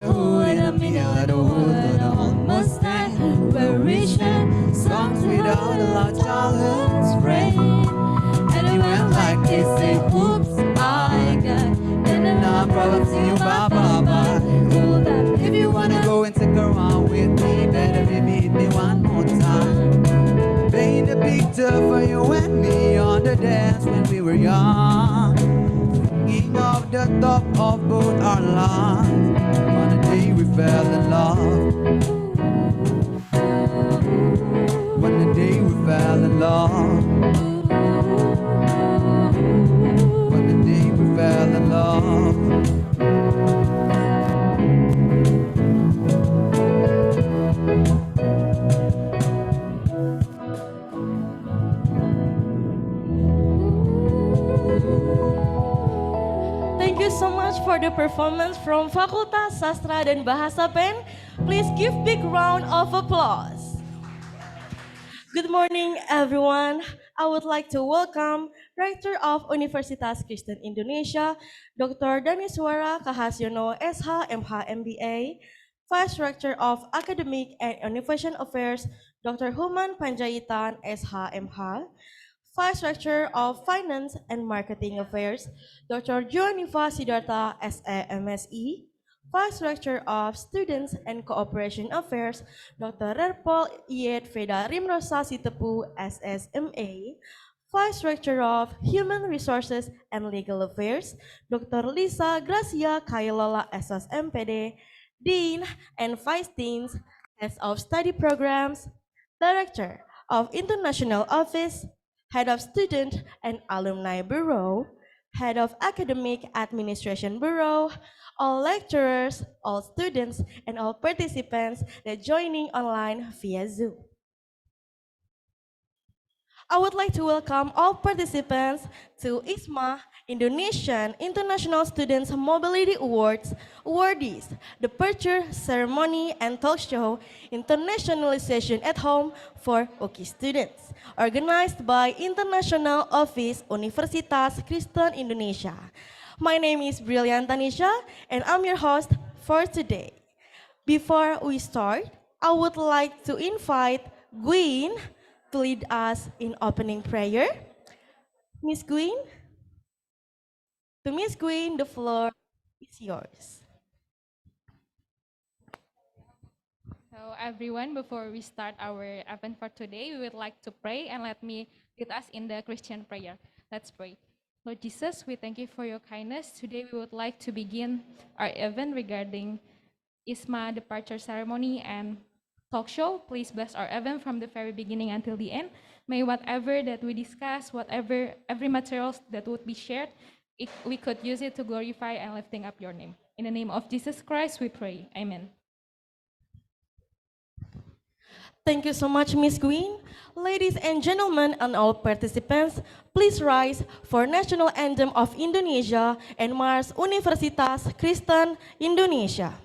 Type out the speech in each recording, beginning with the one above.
Who in the middle of the wood almost there. We're reaching songs without a lot childhood's friend. And it went like this, say, oops, I got. And then no problem, see you, bye, bye, bye. Hold up, if you wanna go and stick around with me, better maybe hit me one more time. Paint a picture for you and me on the dance when we were young. Singing off the top of both our lungs. On the day we fell in love. When the day we fell in love. When the day we fell in love. Thank you so much for the performance from Fakultas Sastra dan Bahasa PEN. Please give big round of applause. Good morning, everyone. I would like to welcome Rector of Universitas Kristen Indonesia, Dr. Daniswara Kahasyono, SH, MH, MBA, Vice Rector of Academic and Innovation Affairs, Dr. Human Panjaitan, SH, MH, Vice Rector of Finance and Marketing Affairs, Dr. Joanifa Siddhartha, SE, MSE, Vice Rector of Students and Cooperation Affairs, Dr. Rerpol Iet Veda Rimrosa Sitepu, SSMA, Vice Rector of Human Resources and Legal Affairs, Dr. Lisa Gracia Kailala, SSMPD, Dean and Vice Deans, Heads of Study Programs, Director of International Office, Head of Student and Alumni Bureau, Head of Academic Administration Bureau, all lecturers, all students, and all participants that joining online via Zoom. I would like to welcome all participants to IISMA Indonesian International Students Mobility Awards, Awardees, the Departure Ceremony and Talk Show, Internationalization at Home for UKI students, organized by International Office Universitas Kristen Indonesia. My name is Brilliant Tanisha, and I'm your host for today. Before we start, I would like to invite Gwyn to lead us in opening prayer. Miss Gwyn, to Miss Gwyn, the floor is yours. So everyone, before we start our event for today, we would like to pray and let me lead us in the Christian prayer. Let's pray. Lord Jesus, we thank you for your kindness. Today we would like to begin our event regarding ISMA departure ceremony and talk show. Please bless our event from the very beginning until the end. May whatever that we discuss, whatever every materials that would be shared, we could use it to glorify and lifting up your name. In the name of Jesus Christ, we pray. Amen. Thank you so much, Miss Gwyn. Ladies and gentlemen and all participants, please rise for National Anthem of Indonesia and Mars Universitas Kristen Indonesia.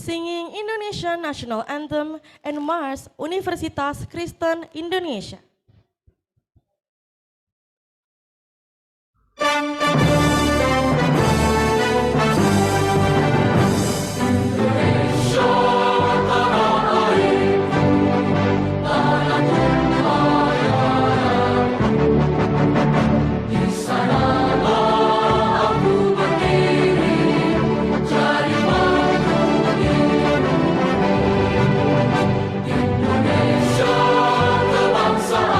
singing Indonesian National Anthem and Mars Universitas Kristen Indonesia. Bangsa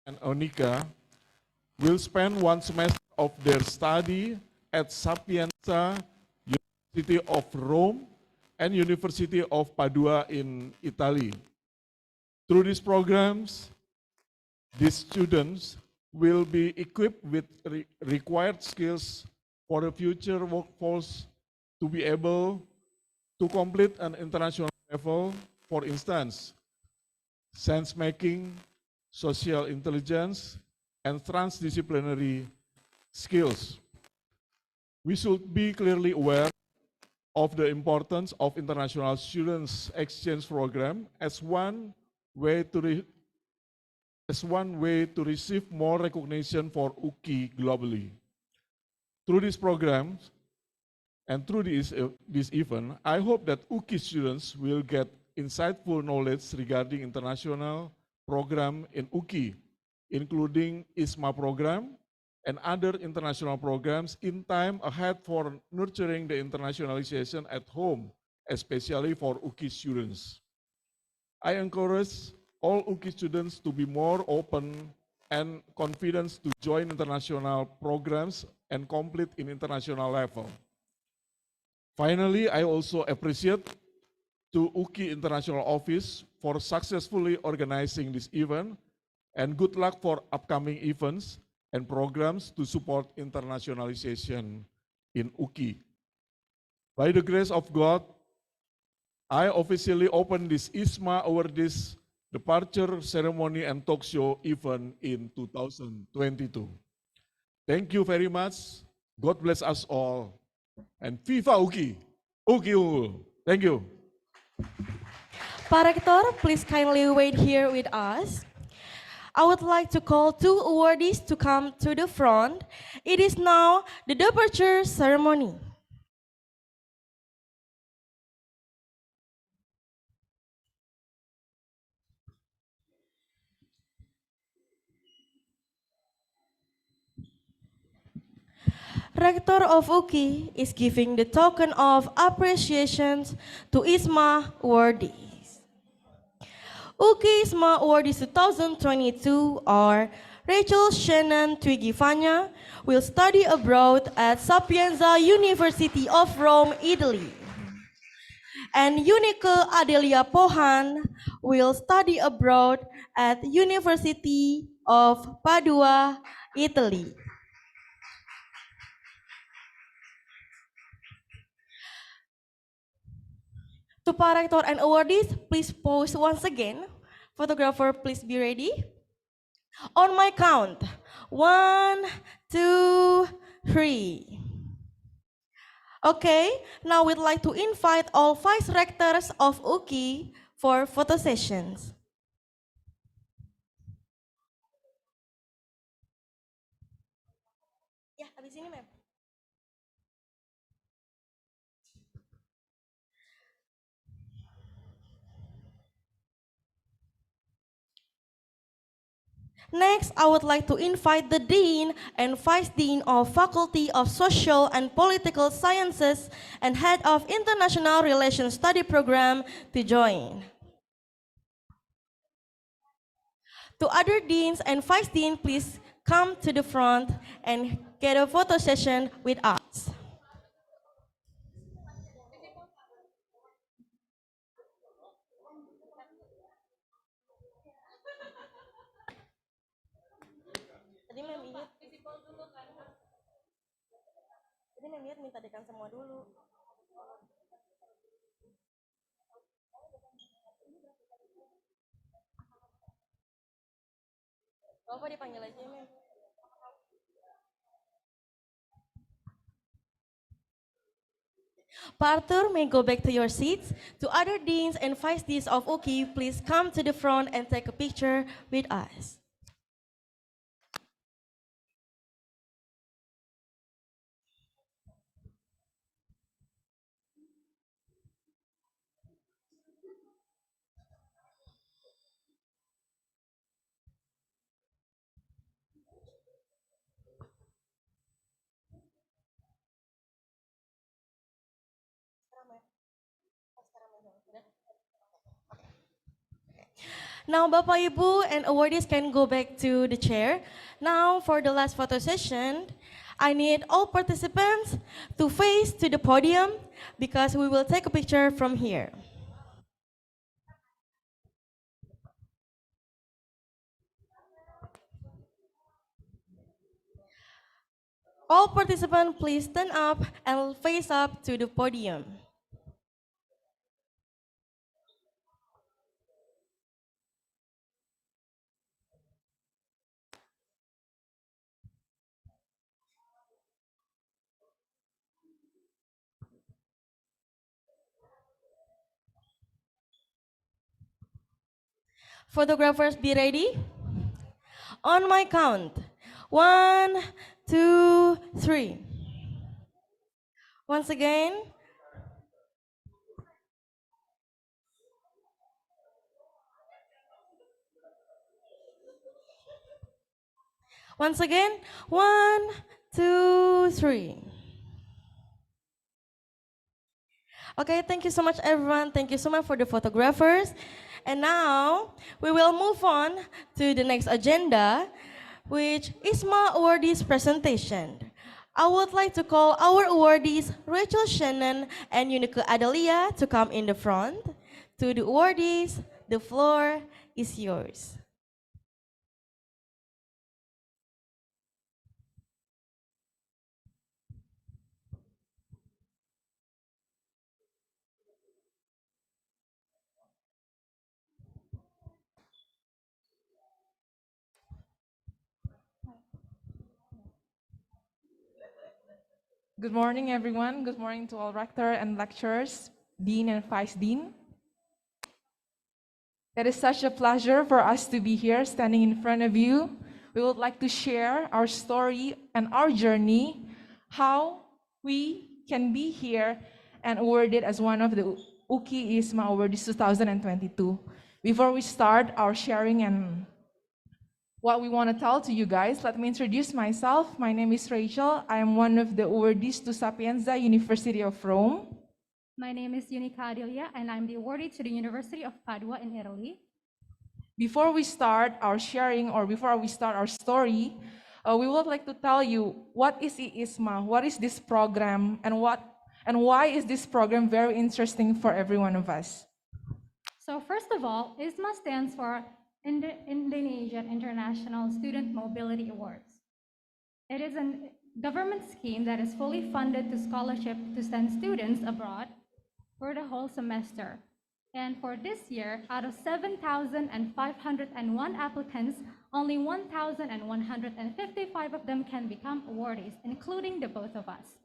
and Onika will spend one semester of their study at Sapienza, University of Rome, and University of Padua in Italy. Through these programs, these students will be equipped with required skills for the future workforce to be able to complete an international level, for instance, sense making, social intelligence, and transdisciplinary skills. We should be clearly aware of the importance of international students exchange program as one way to receive more recognition for UKI globally. Through these programs and through this event, I hope that UKI students will get insightful knowledge regarding international program in UKI, including IISMA program and other international programs in time ahead for nurturing the internationalization at home, especially for UKI students. I encourage all UKI students to be more open and confident to join international programs and complete in international level. Finally, I also appreciate to UKI International Office for successfully organizing this event, and good luck for upcoming events and programs to support internationalization in UKI. By the grace of God, I officially open this IISMA Awardees departure ceremony and talk show event in 2022. Thank you very much. God bless us all. And Viva UKI! UKI unggul. Thank you. Pak Rektor, please kindly wait here with us. I would like to call two awardees to come to the front. It is now the departure ceremony. Rector of UKI is giving the token of appreciation to IISMA awardees. UKI IISMA awardees 2022 are Rachel Shannon Twiggy Vanya will study abroad at Sapienza University of Rome, Italy. And Unique Adelia Pohan will study abroad at University of Padua, Italy. To Pak Rektor and awardees, please pose once again. Photographer, please be ready. On my count, 1, 2, 3. Okay, now we'd like to invite all vice rectors of UKI for photo sessions. Ya, habis ini, Mem. Next, I would like to invite the Dean and Vice Dean of Faculty of Social and Political Sciences and Head of International Relations Study Program to join. To other Deans and Vice Dean, please come to the front and get a photo session with us. Tadi Mem Iyut minta dekan semua dulu. Bapak dipanggil aja, Mem. Pak Arthur may go back to your seats. To other deans and vice deans of UKI, please come to the front and take a picture with us. Now, Bapak Ibu and awardees can go back to the chair. Now, for the last photo session, I need all participants to face to the podium because we will take a picture from here. All participants, please stand up and face up to the podium. Photographers, be ready. On my count. 1, 2, 3. Once again. Once again. 1, 2, 3. Okay, thank you so much, everyone. Thank you so much for the photographers. And now we will move on to the next agenda, which is my awardees presentation. I would like to call our awardees Rachel Shannon and Unique Adalia to come in the front. To the awardees, the floor is yours. Good morning, everyone. Good morning to all rector and lecturers, dean and vice dean. It is such a pleasure for us to be here standing in front of you. We would like to share our story and our journey, how we can be here and awarded as one of the UKI-IISMA Awardees 2022. Before we start our sharing and what we want to tell to you guys, let me introduce myself. My name is Rachel. I am one of the awardees to Sapienza University of Rome. My name is Unique Adalia, and I'm the awardee to the University of Padua in Italy. Before we start our sharing or before we start our story, we would like to tell you what is IISMA, what is this program, and why is this program very interesting for every one of us. So first of all, IISMA stands for Indonesian International Student Mobility Awards. It is a government scheme that is fully funded to scholarship to send students abroad for the whole semester. And for this year, out of 7,501 applicants, only 1,155 of them can become awardees, including the both of us.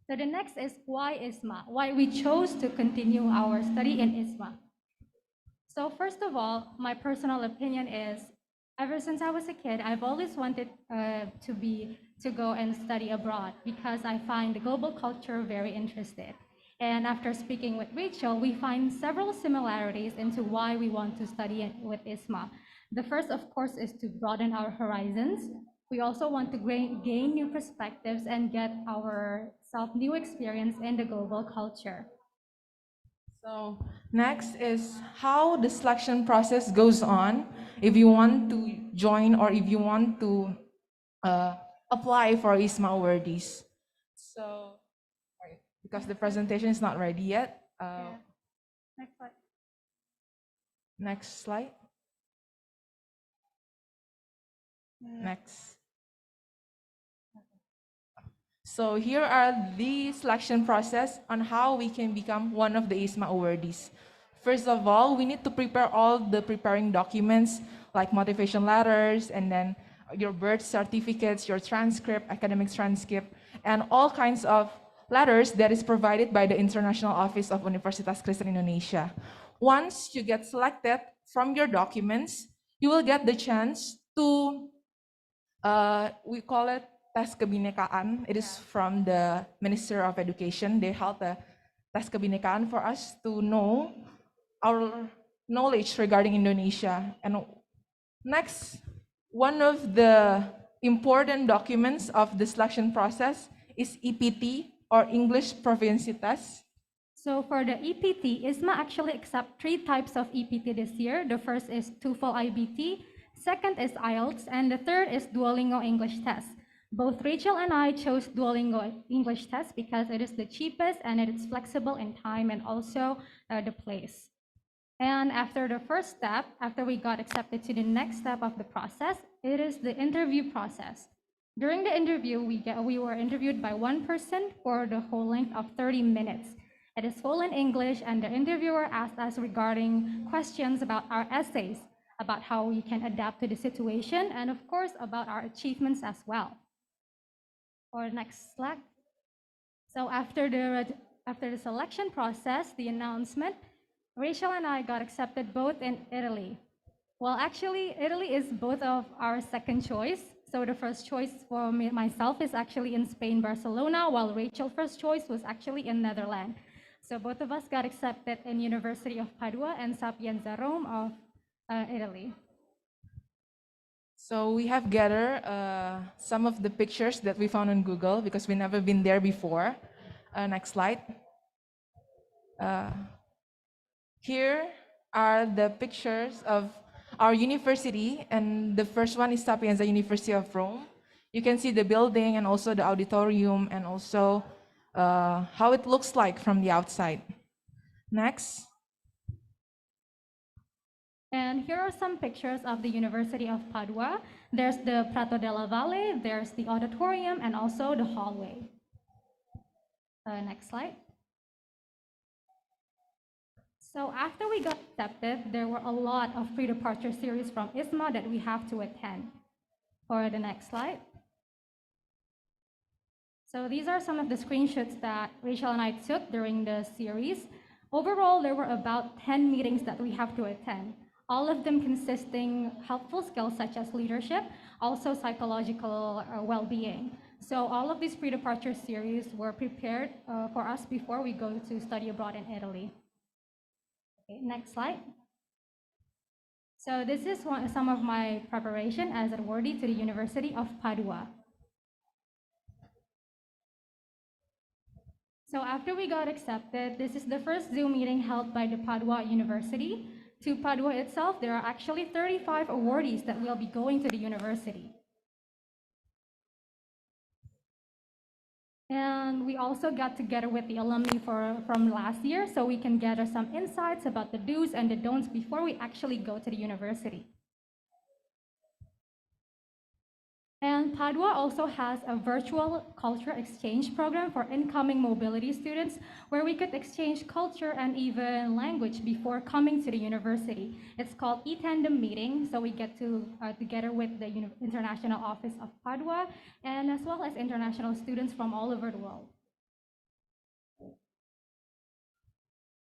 So the next is why IISMA, why we chose to continue our study in IISMA. So first of all, my personal opinion is, ever since I was a kid, I've always wanted to go and study abroad because I find the global culture very interesting. And after speaking with Rachel, we find several similarities into why we want to study with IISMA. The first, of course, is to broaden our horizons. We also want to gain new perspectives and get ourselves new experience in the global culture. So next is how the selection process goes on if you want to join or if you want to apply for IISMA awardees. So, because the presentation is not ready yet. Next slide. Next slide. Next. So here are the selection process on how we can become one of the IISMA awardees. First of all, we need to prepare all the preparing documents like motivation letters and then your birth certificates, your transcript, academic transcript, and all kinds of letters that is provided by the International Office of Universitas Kristen Indonesia. Once you get selected from your documents, you will get the chance to, we call it tes kebinekaan. It is from the Minister of Education. They held a tes kebinekaan for us to know our knowledge regarding Indonesia. And next, one of the important documents of the selection process is EPT, or English Proficiency Test. So for the EPT, ISMA actually accept 3 types of EPT this year. The first is TOEFL IBT, second is IELTS, and the third is Duolingo English test. Both Rachel and I chose Duolingo English test because it is the cheapest and it is flexible in time and also the place. And after the first step, after we got accepted to the next step of the process, it is the interview process. During the interview, we were interviewed by one person for the whole length of 30 minutes. It is full in English, and the interviewer asked us regarding questions about our essays, about how we can adapt to the situation, and of course, about our achievements as well. Or next slide. So after the selection process, the announcement, Rachel and I got accepted both in Italy. Well, actually, Italy is both of our second choice. So the first choice for myself is actually in Spain, Barcelona, while Rachel's first choice was actually in Netherlands. So both of us got accepted in University of Padua and Sapienza Rome of Italy. So we have gathered some of the pictures that we found on Google because we've never been there before. Next slide. Here are the pictures of our university, and the first one is Sapienza University of Rome. You can see the building and also the auditorium and also how it looks like from the outside. Next. And here are some pictures of the University of Padua. There's the Prato della Valle, there's the auditorium, and also the hallway. Next slide. So after we got accepted, there were a lot of pre-departure series from ISMA that we have to attend. For the next slide. So these are some of the screenshots that Rachel and I took during the series. Overall, there were about 10 meetings that we have to attend, all of them consisting helpful skills such as leadership, also psychological well-being. So all of these pre-departure series were prepared for us before we go to study abroad in Italy. Okay, next slide. So this is some of my preparation as an awardee to the University of Padua. So after we got accepted, this is the first Zoom meeting held by the Padua University. To Padua itself, there are actually 35 awardees that will be going to the university. And we also got together with the alumni from last year so we can gather some insights about the do's and the don'ts before we actually go to the university. And Padua also has a virtual culture exchange program for incoming mobility students where we could exchange culture and even language before coming to the university. It's called e-tandem meeting, so we get to together with the International Office of Padua and as well as international students from all over the world.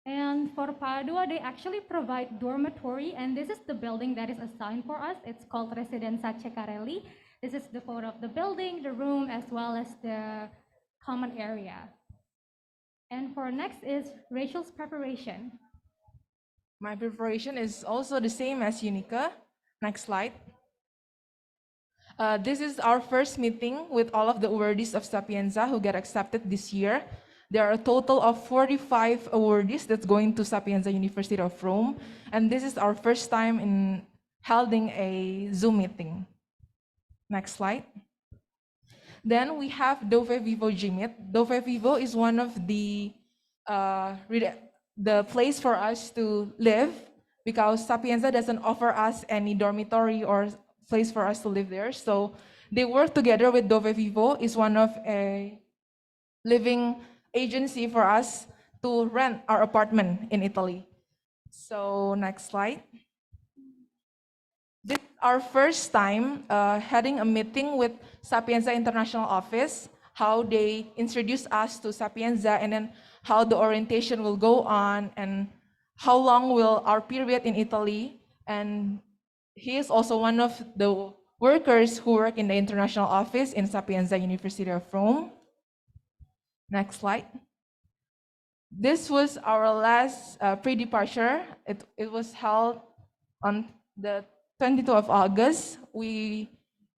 And for Padua, they actually provide dormitory, and this is the building that is assigned for us. It's called Residenza Ceccarelli. This is the photo of the building, the room, as well as the common area. And for next is Rachel's preparation. My preparation is also the same as Unica. Next slide. This is our first meeting with all of the awardees of Sapienza who get accepted this year. There are a total of 45 awardees that's going to Sapienza University of Rome. And this is our first time in holding a Zoom meeting. Next slide. Then we have Dove Vivo Gymit. Dove Vivo is one of the place for us to live because Sapienza doesn't offer us any dormitory or place for us to live there. So they work together with Dove Vivo. Is one of a living agency for us to rent our apartment in Italy. So next slide. This is our first time having a meeting with Sapienza International Office, how they introduce us to Sapienza, and then how the orientation will go on, and how long will our period in Italy. And he is also one of the workers who work in the international office in Sapienza University of Rome. Next slide. This was our last pre-departure. It was held on the 22nd of August. We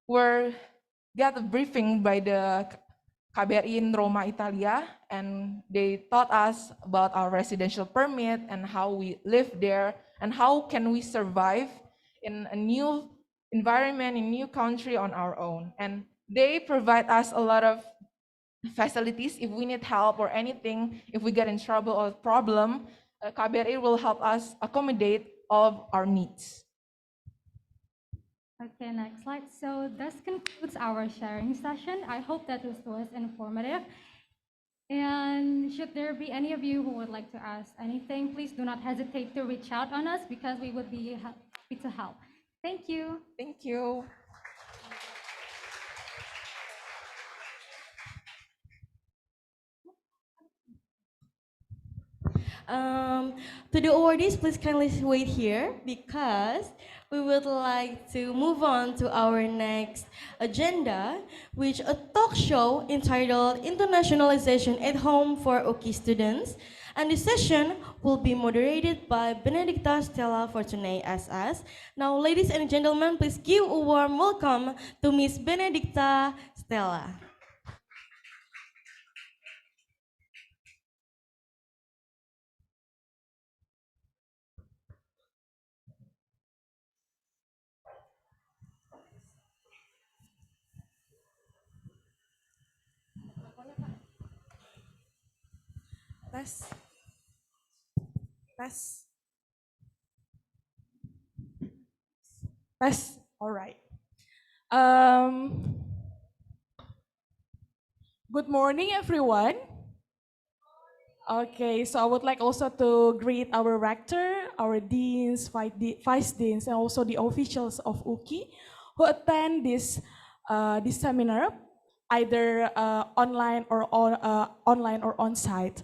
got a briefing by the KBRI in Roma, Italia, and they taught us about our residential permit and how we live there and how can we survive in a new environment, in a new country on our own. And they provide us a lot of facilities if we need help or anything, if we get in trouble or problem, KBRI will help us accommodate all of our needs. Okay, next slide. So this concludes our sharing session. I hope that this was informative. And should there be any of you who would like to ask anything, please do not hesitate to reach out on us because we would be happy to help. Thank you. Thank you. To the awardees, please kindly wait here because we would like to move on to our next agenda, which a talk show entitled Internationalization at Home for UKI Students. And this session will be moderated by Benedicta Stella Fortunae SS. Now, ladies and gentlemen, please give a warm welcome to Miss Benedicta Stella. Tes. Tes. Tes. All right. Good morning, everyone. Okay, so I would like also to greet our rector, our deans, vice deans, and also the officials of UKI who attend this seminar, either online or on site.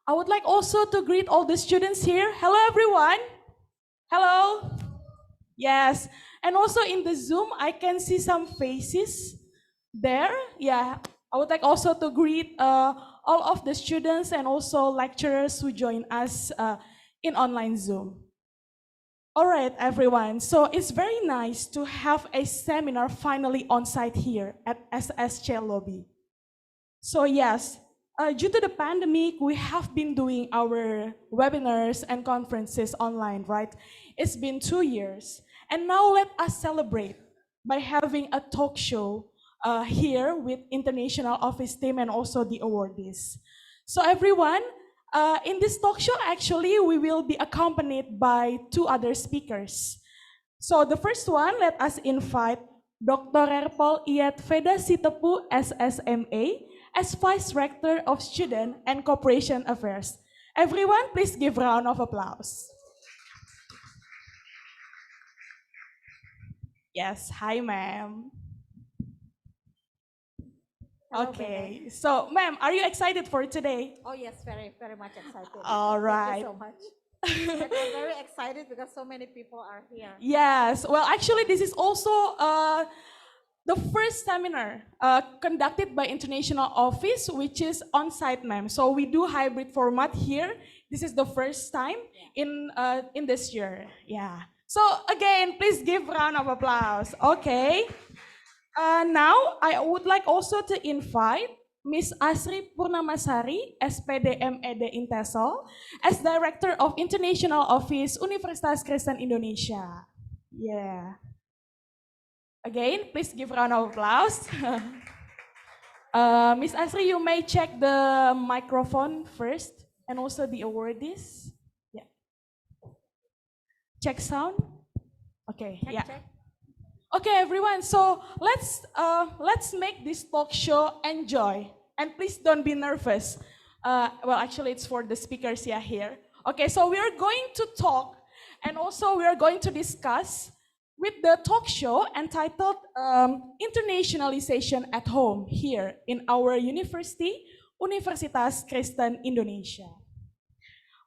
I would like also to greet all the students here. Hello, everyone. Hello. Yes, and also in the Zoom, I can see some faces there. Yeah, I would like also to greet all of the students and also lecturers who join us in online Zoom. All right, everyone. So it's very nice to have a seminar finally on site here at SSC Lobby. So yes, due to the pandemic, we have been doing our webinars and conferences online, right? It's been 2 years. And now let us celebrate by having a talk show here with international office team and also the awardees. So everyone, in this talk show, actually, we will be accompanied by 2 other speakers. So the first one, let us invite Dr. Erpol Iyat Veda Sitepu, SSMA, as Vice Rector of Student and Cooperation Affairs. Everyone, please give a round of applause. Yes, hi, ma'am. Okay, so ma'am, are you excited for today? Oh yes, very, very much excited. All right. Thank you so much. And I'm very excited because so many people are here. Yes, well, actually, this is also the first seminar conducted by International Office, which is on-site, ma'am. So we do hybrid format here. This is the first time in this year. Yeah. So again, please give a round of applause. Okay. Now I would like also to invite Miss Asri Purnamasari, SPD MED Intesol, as Director of International Office, Universitas Kristen Indonesia. Yeah. Again, please give a round of applause. Miss Asri, you may check the microphone first and also the awardees. Yeah. Check sound. Okay. Check. Okay, everyone. So let's make this talk show enjoy, and please don't be nervous. Well, actually, it's for the speakers here. Okay, so we are going to talk, and also we are going to discuss with the talk show entitled Internationalization at Home here in our university, Universitas Kristen Indonesia.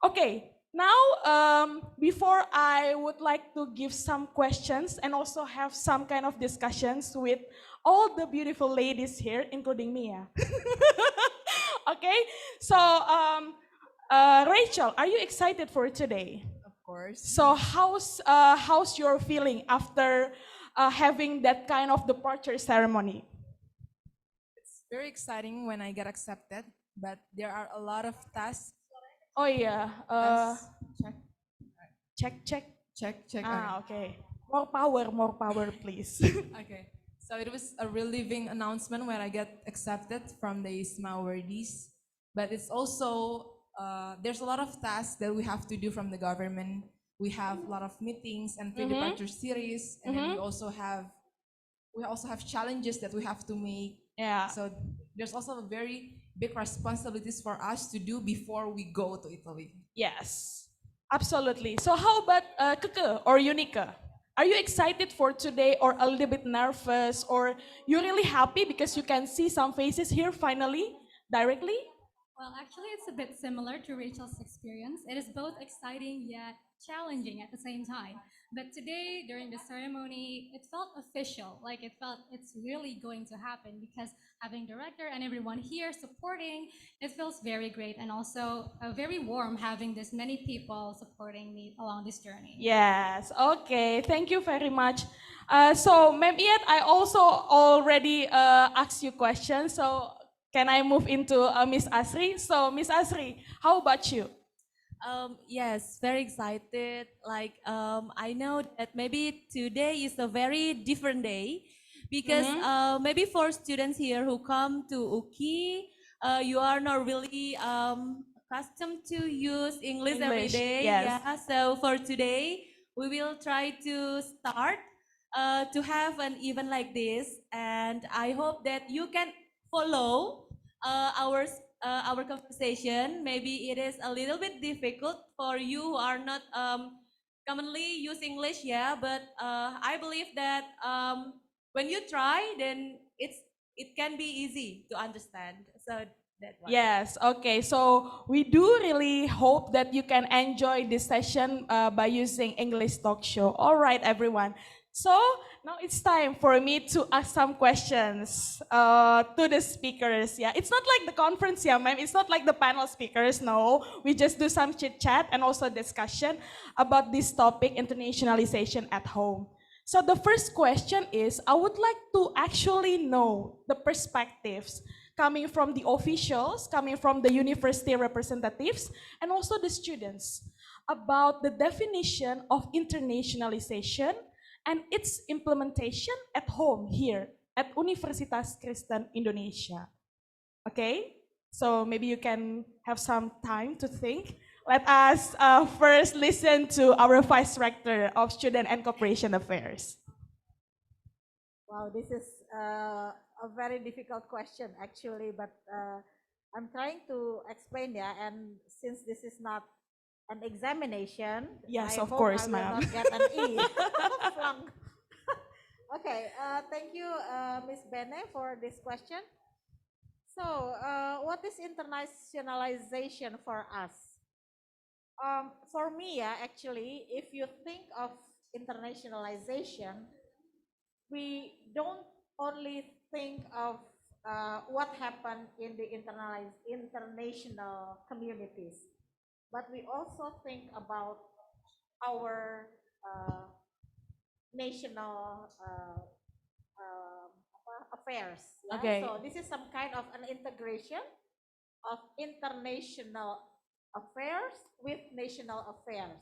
Okay, now before I would like to give some questions and also have some kind of discussions with all the beautiful ladies here, including Mia. Okay, so Rachel, are you excited for today? Course. So how's your feeling after having that kind of departure ceremony? very exciting when I get accepted, but there are a lot of tasks. Oh yeah. Tasks. Check, Check. check. Ah, okay. More power, please. Okay. So it was a relieving announcement when I get accepted from the IISMA awardees. But it's also, there's a lot of tasks that we have to do from the government. We have a lot of meetings and pre-departure series, and then we also have challenges that we have to make. Yeah. So there's also a very big responsibilities for us to do before we go to Italy. Yes, absolutely. So how about Keke or Unika? Are you excited for today or a little bit nervous or you're really happy because you can see some faces here finally, directly? Well, actually, it's a bit similar to Rachel's experience. It is both exciting yet challenging at the same time. But today, during the ceremony, it felt official, like it felt it's really going to happen because having director and everyone here supporting, it feels very great and also very warm having this many people supporting me along this journey. Yes, okay, thank you very much. So, Ma'am Iet, I also already asked you questions, so can I move into Miss Asri? So, Miss Asri, how about you? Yes, very excited. Like I know that maybe today is a very different day because maybe for students here who come to UKI, you are not really accustomed to use English every English, day. yes. Yeah. So for today, we will try to start to have an event like this, and I hope that you can follow uh, our our conversation. Maybe it is a little bit difficult for you who are not commonly use English, yeah. But I believe that when you try, then it can be easy to understand. So that one. Yes, okay. So we do really hope that you can enjoy this session by using English Talk Show. All right, everyone. So now it's time for me to ask some questions to the speakers. Yeah, it's not like the conference, yeah, ma'am. It's not like the panel speakers. No, we just do some chit chat and also discussion about this topic, internationalization at home. So the first question is, I would like to actually know the perspectives coming from the officials, coming from the university representatives, and also the students about the definition of internationalization and its implementation at home here at Universitas Kristen Indonesia. Okay? So maybe you can have some time to think. Let us first listen to our Vice Rector of Student and Corporation Affairs. Wow, this is a very difficult question actually, but I'm trying to explain, yeah. And since this is not an examination, Yes, I of hope course, I will ma'am. not get an E. Flunk. Okay, thank you, Miss Bene, for this question. So, what is internationalization for us? For me, yeah, actually, if you think of internationalization, we don't only think of what happened in the international communities, but we also think about our national affairs. Yeah? Okay. So this is some kind of an integration of international affairs with national affairs.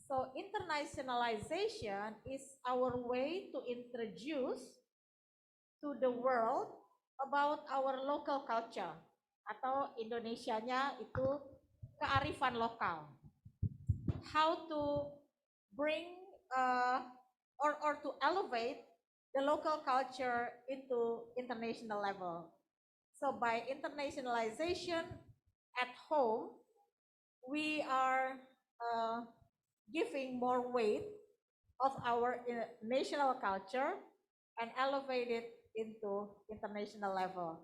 So internationalization is our way to introduce to the world about our local culture atau Indonesianya itu kearifan lokal. How to bring or to elevate the local culture into international level. So by internationalization at home, we are giving more weight of our national culture and elevate it into international level.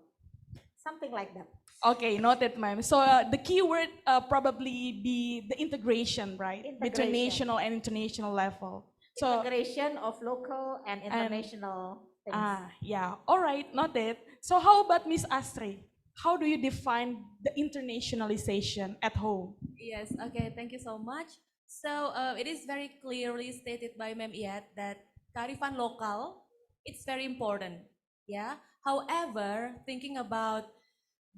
Something like that. Okay, noted, ma'am. So the key word probably be the integration, right? Between Integration. national and international level. So Integration of local and international things. yeah. All right, noted. So how about Miss Astrid? How do you define the internationalization at home? Yes, okay, thank you so much. So it is very clearly stated by Ma'am Iat that kearifan lokal, it's very important. Yeah. However, thinking about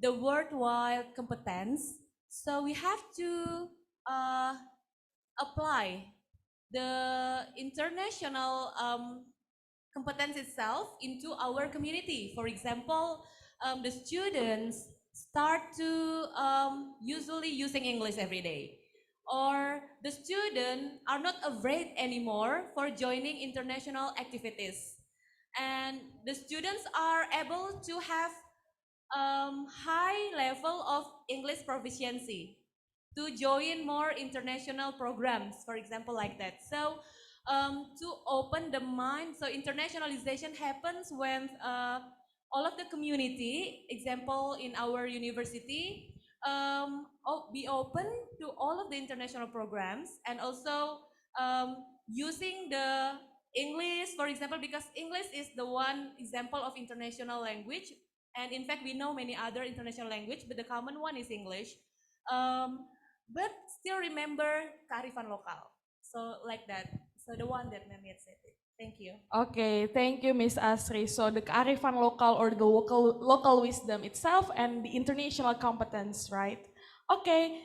the worldwide competence, so we have to uh, apply the international competence itself into our community. For example, the students start to usually using English every day, or the students are not afraid anymore for joining international activities, and the students are able to have high level of English proficiency to join more international programs, for example, like that. So to open the mind, so internationalization happens when all of the community, example in our university, be open to all of the international programs, and also using the English, for example, because English is the one example of international language, and in fact we know many other international language, but the common one is English. Um, but still remember kearifan lokal. So like that. So the one that Mehmet said it. Thank you. Okay, thank you, Miss Asri. So the kearifan lokal or the local wisdom itself and the international competence, right? Okay,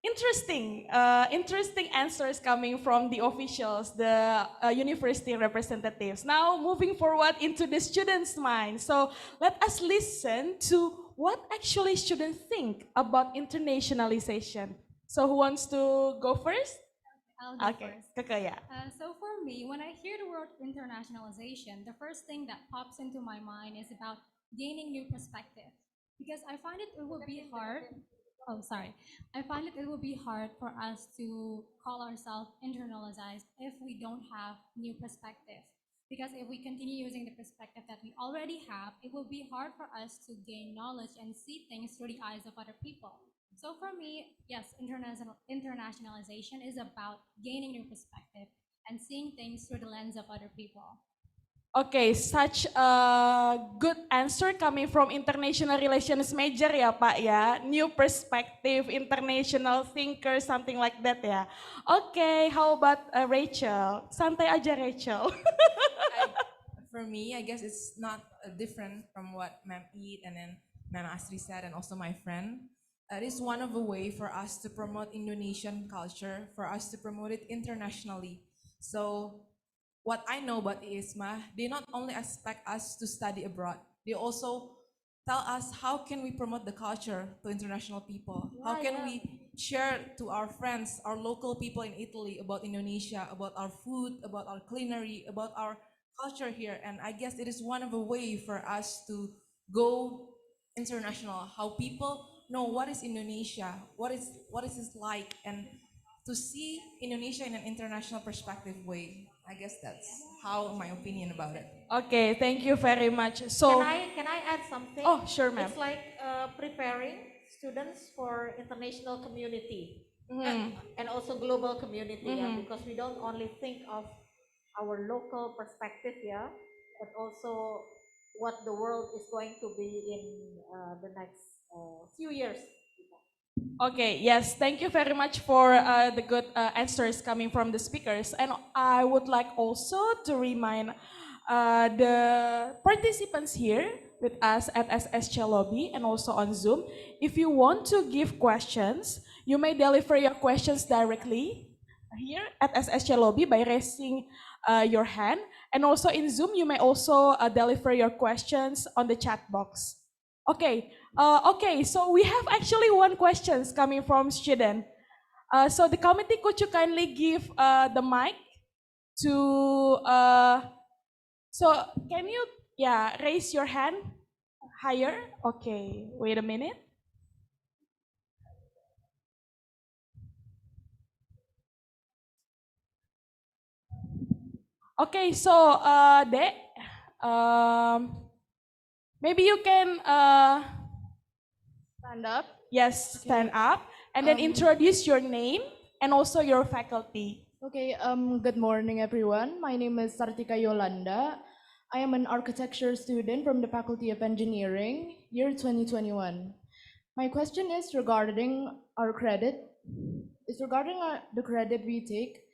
interesting. Interesting answers coming from the officials, the university representatives. Now moving forward into the students' mind. So let us listen to what actually students think about internationalization. So who wants to go first? I'll go Okay, first. Kaka, yeah. So for me, when I hear the word internationalization, the first thing that pops into my mind is about gaining new perspective. Because I find it will be hard. Oh, sorry. I find it will be hard for us to call ourselves internalized if we don't have new perspective. Because if we continue using the perspective that we already have, it will be hard for us to gain knowledge and see things through the eyes of other people. So for me, yes, internationalization is about gaining new perspective and seeing things through the lens of other people. Okay, such a good answer coming from international relations major ya Pak ya. New perspective, international thinker, something like that ya. Okay, how about Rachel? Santai aja Rachel. For me, I guess it's not different from what Ma'am Eid and then Ma'am Asri said, and also my friend. It is one of a way for us to promote Indonesian culture, for us to promote it internationally. So what I know about IISMA, they not only expect us to study abroad, they also tell us how can we promote the culture to international people? How can we share to our friends, our local people in Italy about Indonesia, about our food, about our culinary, about our culture here? And I guess it is one of a way for us to go international, how people know what is Indonesia, what is it like, and to see Indonesia in an international perspective way. I guess that's how my opinion about it. Okay, thank you very much. So, Can I add something? oh sure ma'am. It's like preparing students for international community Mhm. and also global community, yeah, Mhm. because we don't only think of our local perspective, yeah, but also what the world is going to be in the next few years. Okay, yes, thank you very much for the good answers coming from the speakers. And I would like also to remind the participants here with us at SSC Lobby and also on Zoom, if you want to give questions, you may deliver your questions directly here at SSC Lobby by raising your hand. And also in Zoom, you may also deliver your questions on the chat box. Okay, okay, so we have actually one questions coming from student. So the committee, could you kindly give the mic to, so can you, yeah, raise your hand higher? Okay, wait a minute. Okay, so Dek, maybe you can, Stand up. yes, stand up and then Um, introduce your name and also your faculty. Okay, good morning everyone. My name is Sartika Yolanda. I am an architecture student from the Faculty of Engineering, year 2021. My question is regarding our credit. It's regarding the credit we take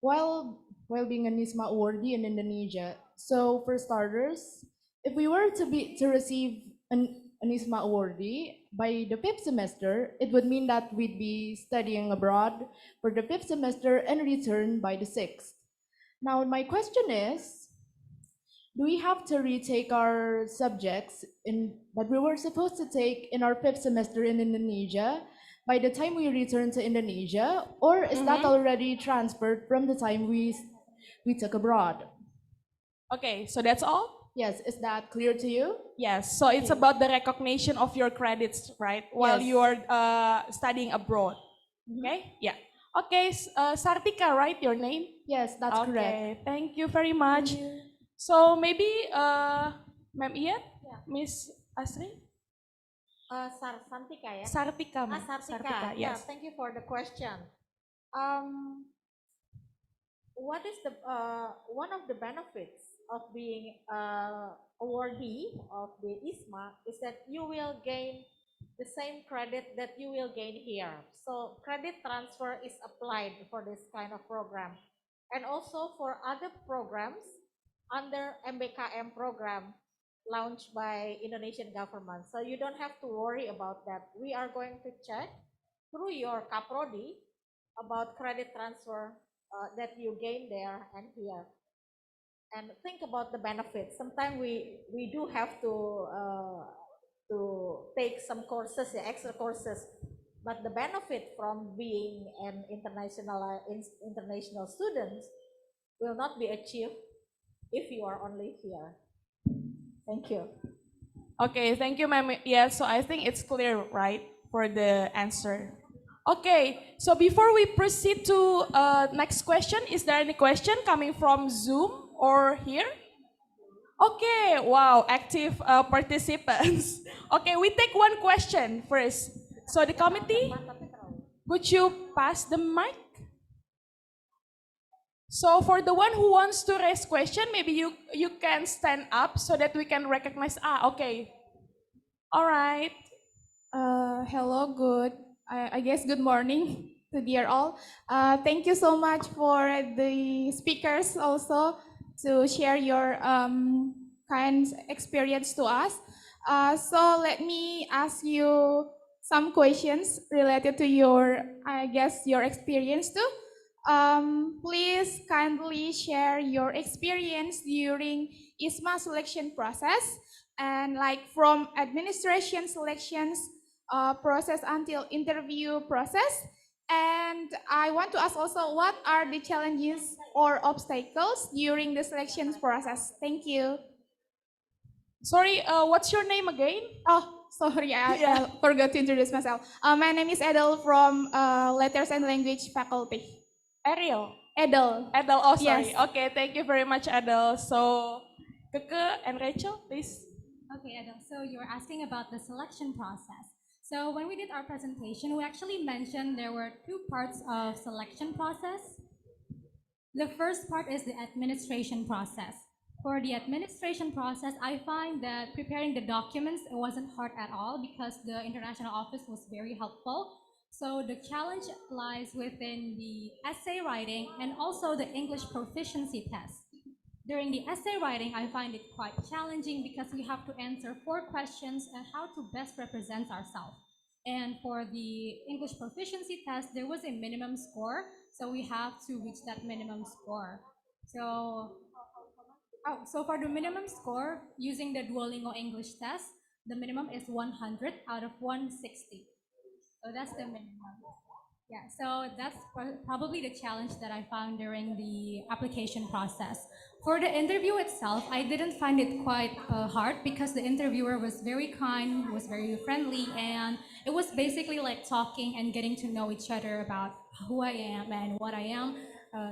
while being an ISMA awardee in Indonesia. So for starters, If we were to receive an ISMA awardee by the fifth semester, it would mean that we'd be studying abroad for the fifth semester and return by the sixth. Now, my question is, do we have to retake our subjects that we were supposed to take in our fifth semester in Indonesia by the time we return to Indonesia, or is that already transferred from the time we took abroad? Okay, so that's all? Yes, is that clear to you? Yes, so it's about the recognition of your credits, right? While Yes. you are studying abroad. Okay? Yeah. Okay, Sartika, right? Your name? Yes, that's correct. Okay, thank you very much. So maybe, Ma'am Ian, Miss Asri? Sartika ya. Sartika, ma'am. Sartika. Yeah, Yes. thank you for the question. What is the one of the benefits of being awardee of the ISMA is that you will gain the same credit that you will gain here. So credit transfer is applied for this kind of program, and also for other programs under MBKM program launched by Indonesian government. So you don't have to worry about that. We are going to check through your Kaprodi about credit transfer that you gain there and here. And think about the benefits. Sometimes we do have to take some courses, extra courses, but the benefit from being an international student will not be achieved if you are only here. Thank you. Okay, thank you, ma'am. Yeah, so I think it's clear, right, for the answer. Okay, so before we proceed to next question, is there any question coming from Zoom or here? Okay, wow, active participants. Okay, we take one question first. So the committee, would you pass the mic? So for the one who wants to raise question, maybe you can stand up so that we can recognize. Okay. All right. Hello, I guess good morning to dear all. Thank you so much for the speakers also to share your kind experience to us. So let me ask you some questions related to your, I guess, your experience too. Please kindly share your experience during ISMA selection process and like from administration selections process until interview process. And I want to ask also, what are the challenges or obstacles during the selections process? Thank you. Sorry, what's your name again? Oh, sorry, I forgot to introduce myself. My name is Edel from Letters and Language Faculty. Ariel. Edel. Edel, oh sorry. Yes. Okay, thank you very much, Edel. So, Keke and Rachel, please. Okay, Edel, so you're asking about the selection process. So when we did our presentation, we actually mentioned there were two parts of selection process. The first part is the administration process. For the administration process, I find that preparing the documents, it wasn't hard at all because the international office was very helpful. So the challenge lies within the essay writing and also the English proficiency test. During the essay writing, I find it quite challenging because we have to answer 4 questions on how to best represent ourselves. And for the English proficiency test, there was a minimum score, so we have to reach that minimum score. So for the minimum score, using the Duolingo English test, the minimum is 100 out of 160. So that's the minimum. Yeah, so that's probably the challenge that I found during the application process. For the interview itself, I didn't find it quite hard because the interviewer was very kind, was very friendly, and it was basically like talking and getting to know each other about who I am and what I am,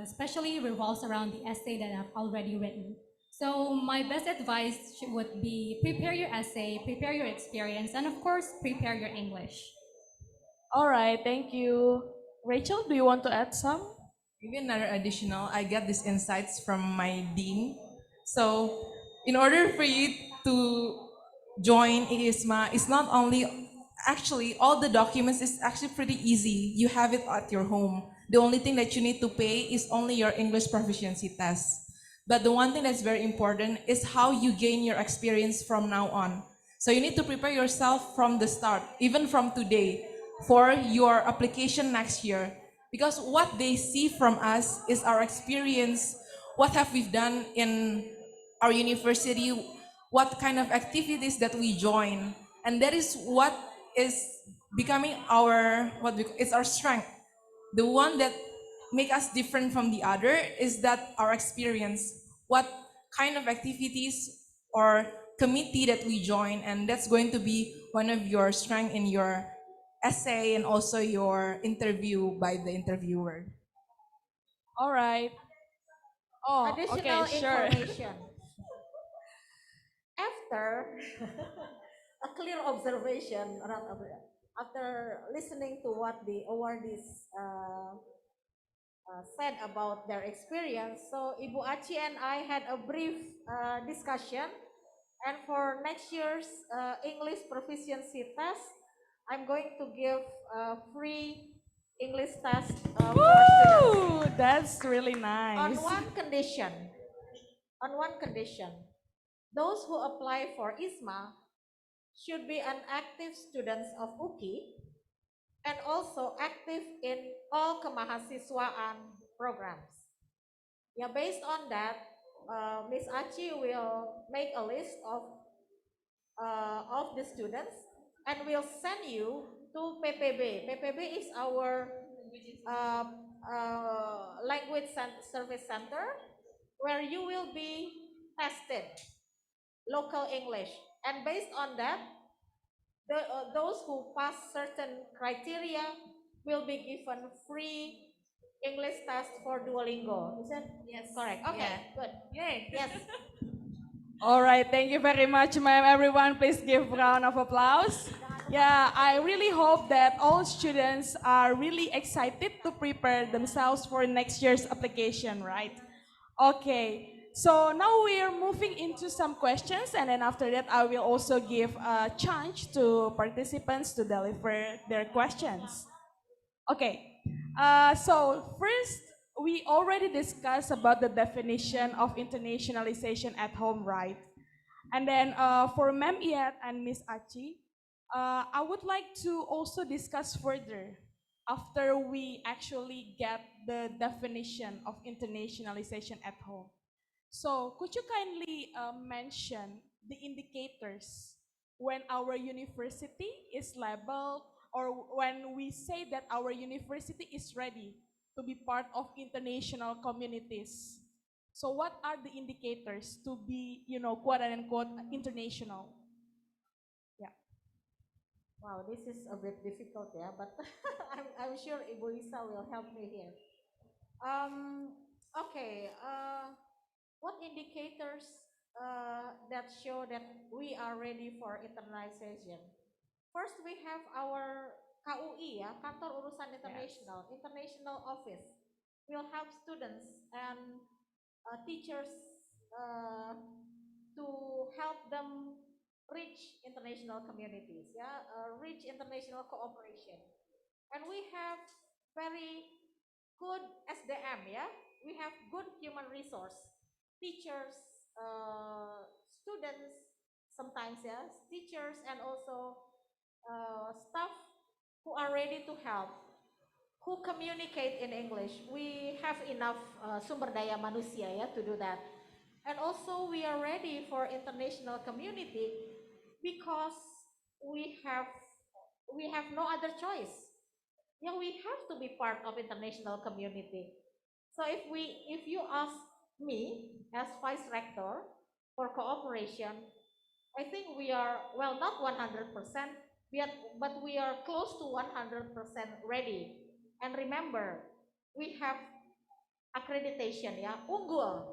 especially revolves around the essay that I've already written. So my best advice would be prepare your essay, prepare your experience, and of course, prepare your English. All right, thank you. Rachel, do you want to add some? Maybe another additional, I get these insights from my dean. So in order for you to join IISMA, it's not only, actually all the documents is actually pretty easy. You have it at your home. The only thing that you need to pay is only your English proficiency test. But the one thing that's very important is how you gain your experience from now on. So you need to prepare yourself from the start, even from today, for your application next year. Because what they see from us is our experience, what have we done in our university, what kind of activities that we join. And that is what is becoming it's our strength. The one that make us different from the other is that our experience, what kind of activities or committee that we join, and that's going to be one of your strength in your essay and also your interview by the interviewer. All right. Oh, okay, Additional sure. information. After a clear observation, after listening to what the awardees said about their experience, so Ibu Aci and I had a brief discussion. And for next year's English proficiency test, I'm going to give a free English test for students. Woo! That's really On nice. one condition, those who apply for IISMA should be an active students of UKI and also active in all kemahasiswaan programs. Yeah, based on that, Miss Aci will make a list of the students and will send you to PPB. PPB is our uh, language service center where you will be tested local English. And based on that, those who pass certain criteria will be given free English test for Duolingo. Is that correct? Okay, good. Yay. Yes. All right, thank you very much, ma'am. Everyone, please give a round of applause. Yeah, I really hope that all students are really excited to prepare themselves for next year's application, right? Okay, so now we are moving into some questions, and then after that, I will also give a chance to participants to deliver their questions. Okay, so first, we already discussed about the definition of internationalization at home, right? And then for Ma'am Iyat and Miss Achi, I would like to also discuss further after we actually get the definition of internationalization at home. So could you kindly mention the indicators when our university is labeled or when we say that our university is ready to be part of international communities? So what are the indicators to be, quote unquote, international? Yeah. Wow, this is a bit difficult, yeah, but I'm sure Ibu Lisa will help me here. Um, okay, what indicators that show that we are ready for internalization? First, we have our KUI, ya, Kantor Urusan Internasional, International Office. Will help students and teachers uh, to help them reach international communities, yeah, reach international cooperation. And we have very good SDM, yeah. We have good human resource, teachers, students, sometimes, yes, teachers, and also staff who are ready to help, who communicate in English. We have enough sumber daya manusia, ya, to do that. And also we are ready for international community because we have we have no other choice. Yeah, we have to be part of international community. So if you ask me as vice rector for cooperation, I think we are, well, not 100%, but we are close to 100% ready. And remember, we have accreditation, ya, unggul,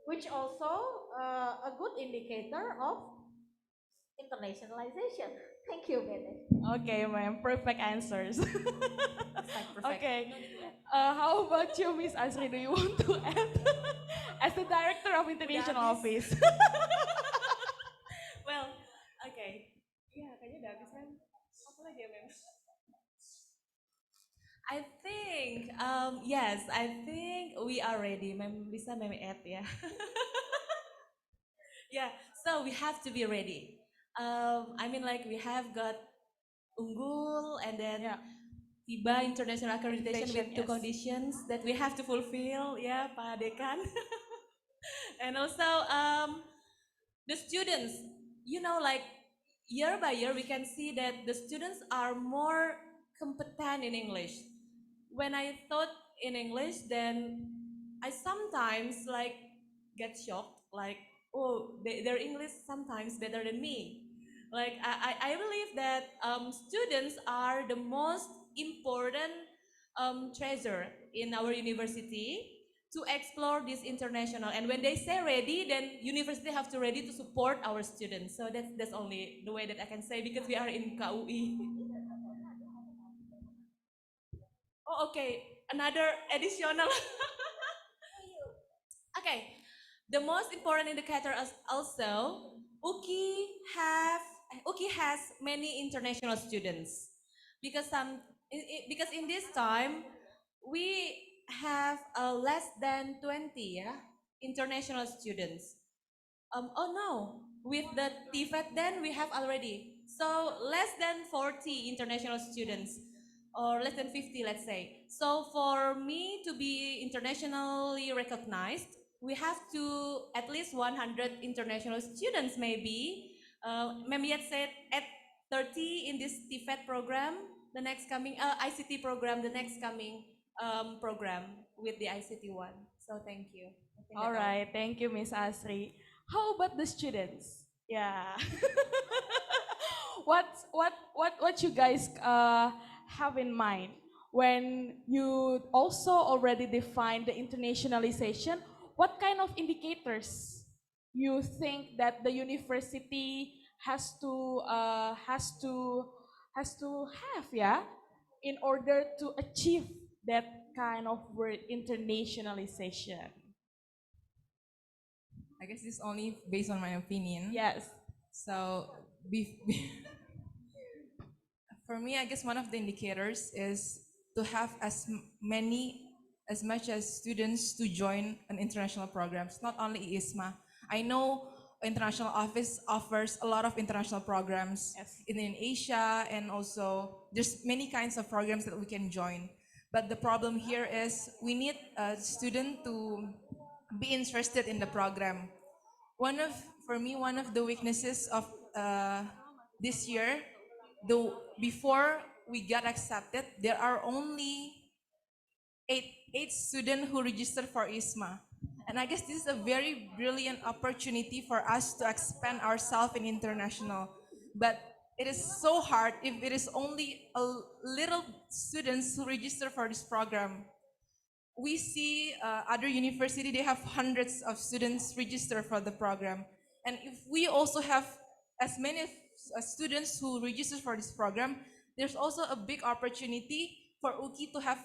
which also a good indicator of internationalization. Thank you, Bede. Okay, ma'am, perfect answers. Perfect. Okay. How about you, Miss Asri? Do you want to add as the director of international office? Well, okay. Iya, kayaknya udah habis, Mem. Apa lagi ya, Mem? I think, yes, I think we are ready. Bisa meme add ya. Yeah, so we have to be ready. I mean, like we have got Unggul and then Yeah. TIBA international accreditation Accreditation, with two yes. conditions that we have to fulfill. Yeah, Pak Dekan. And also the students, like year by year, we can see that the students are more competent in English. When I thought in English, then I sometimes like get shocked, like, oh, their English sometimes better than me. Like I believe that students are the most important treasure in our university to explore this international. And when they say ready, then university have to ready to support our students. So that's only the way that I can say because we are in KUI. Oh, okay. Another additional. Okay. The most important indicator is also have UKI has many international students because because in this time we have less than 20 international students. Oh no, with the TVET then we have already. So less than 40 international students or less than 50, let's say. So for me to be internationally recognized, we have to at least 100 international students maybe. Maybe yet said at 30 in this TVET program, the next coming ICT program, the next coming program with the ICT one. So thank you. I think All that's right, thank you, Miss Asri. How about the students? Yeah. What you guys have in mind when you also already define the internationalization? What kind of indicators you think that the university has to have, yeah, in order to achieve that kind of word internationalization? I guess this is only based on my opinion. Yes. So, for me, I guess one of the indicators is to have as much as students to join an international programs, not only IISMA. I know international office offers a lot of international programs Yes. in Asia, and also there's many kinds of programs that we can join. But the problem here is we need a student to be interested in the program. For me, one of the weaknesses of this year, though before we got accepted, there are only eight students who registered for ISMA. And I guess this is a very brilliant opportunity for us to expand ourselves in international. But it is so hard if it is only a little students who register for this program. We see other university, they have hundreds of students register for the program. And if we also have as many students who register for this program, there's also a big opportunity for UKI to have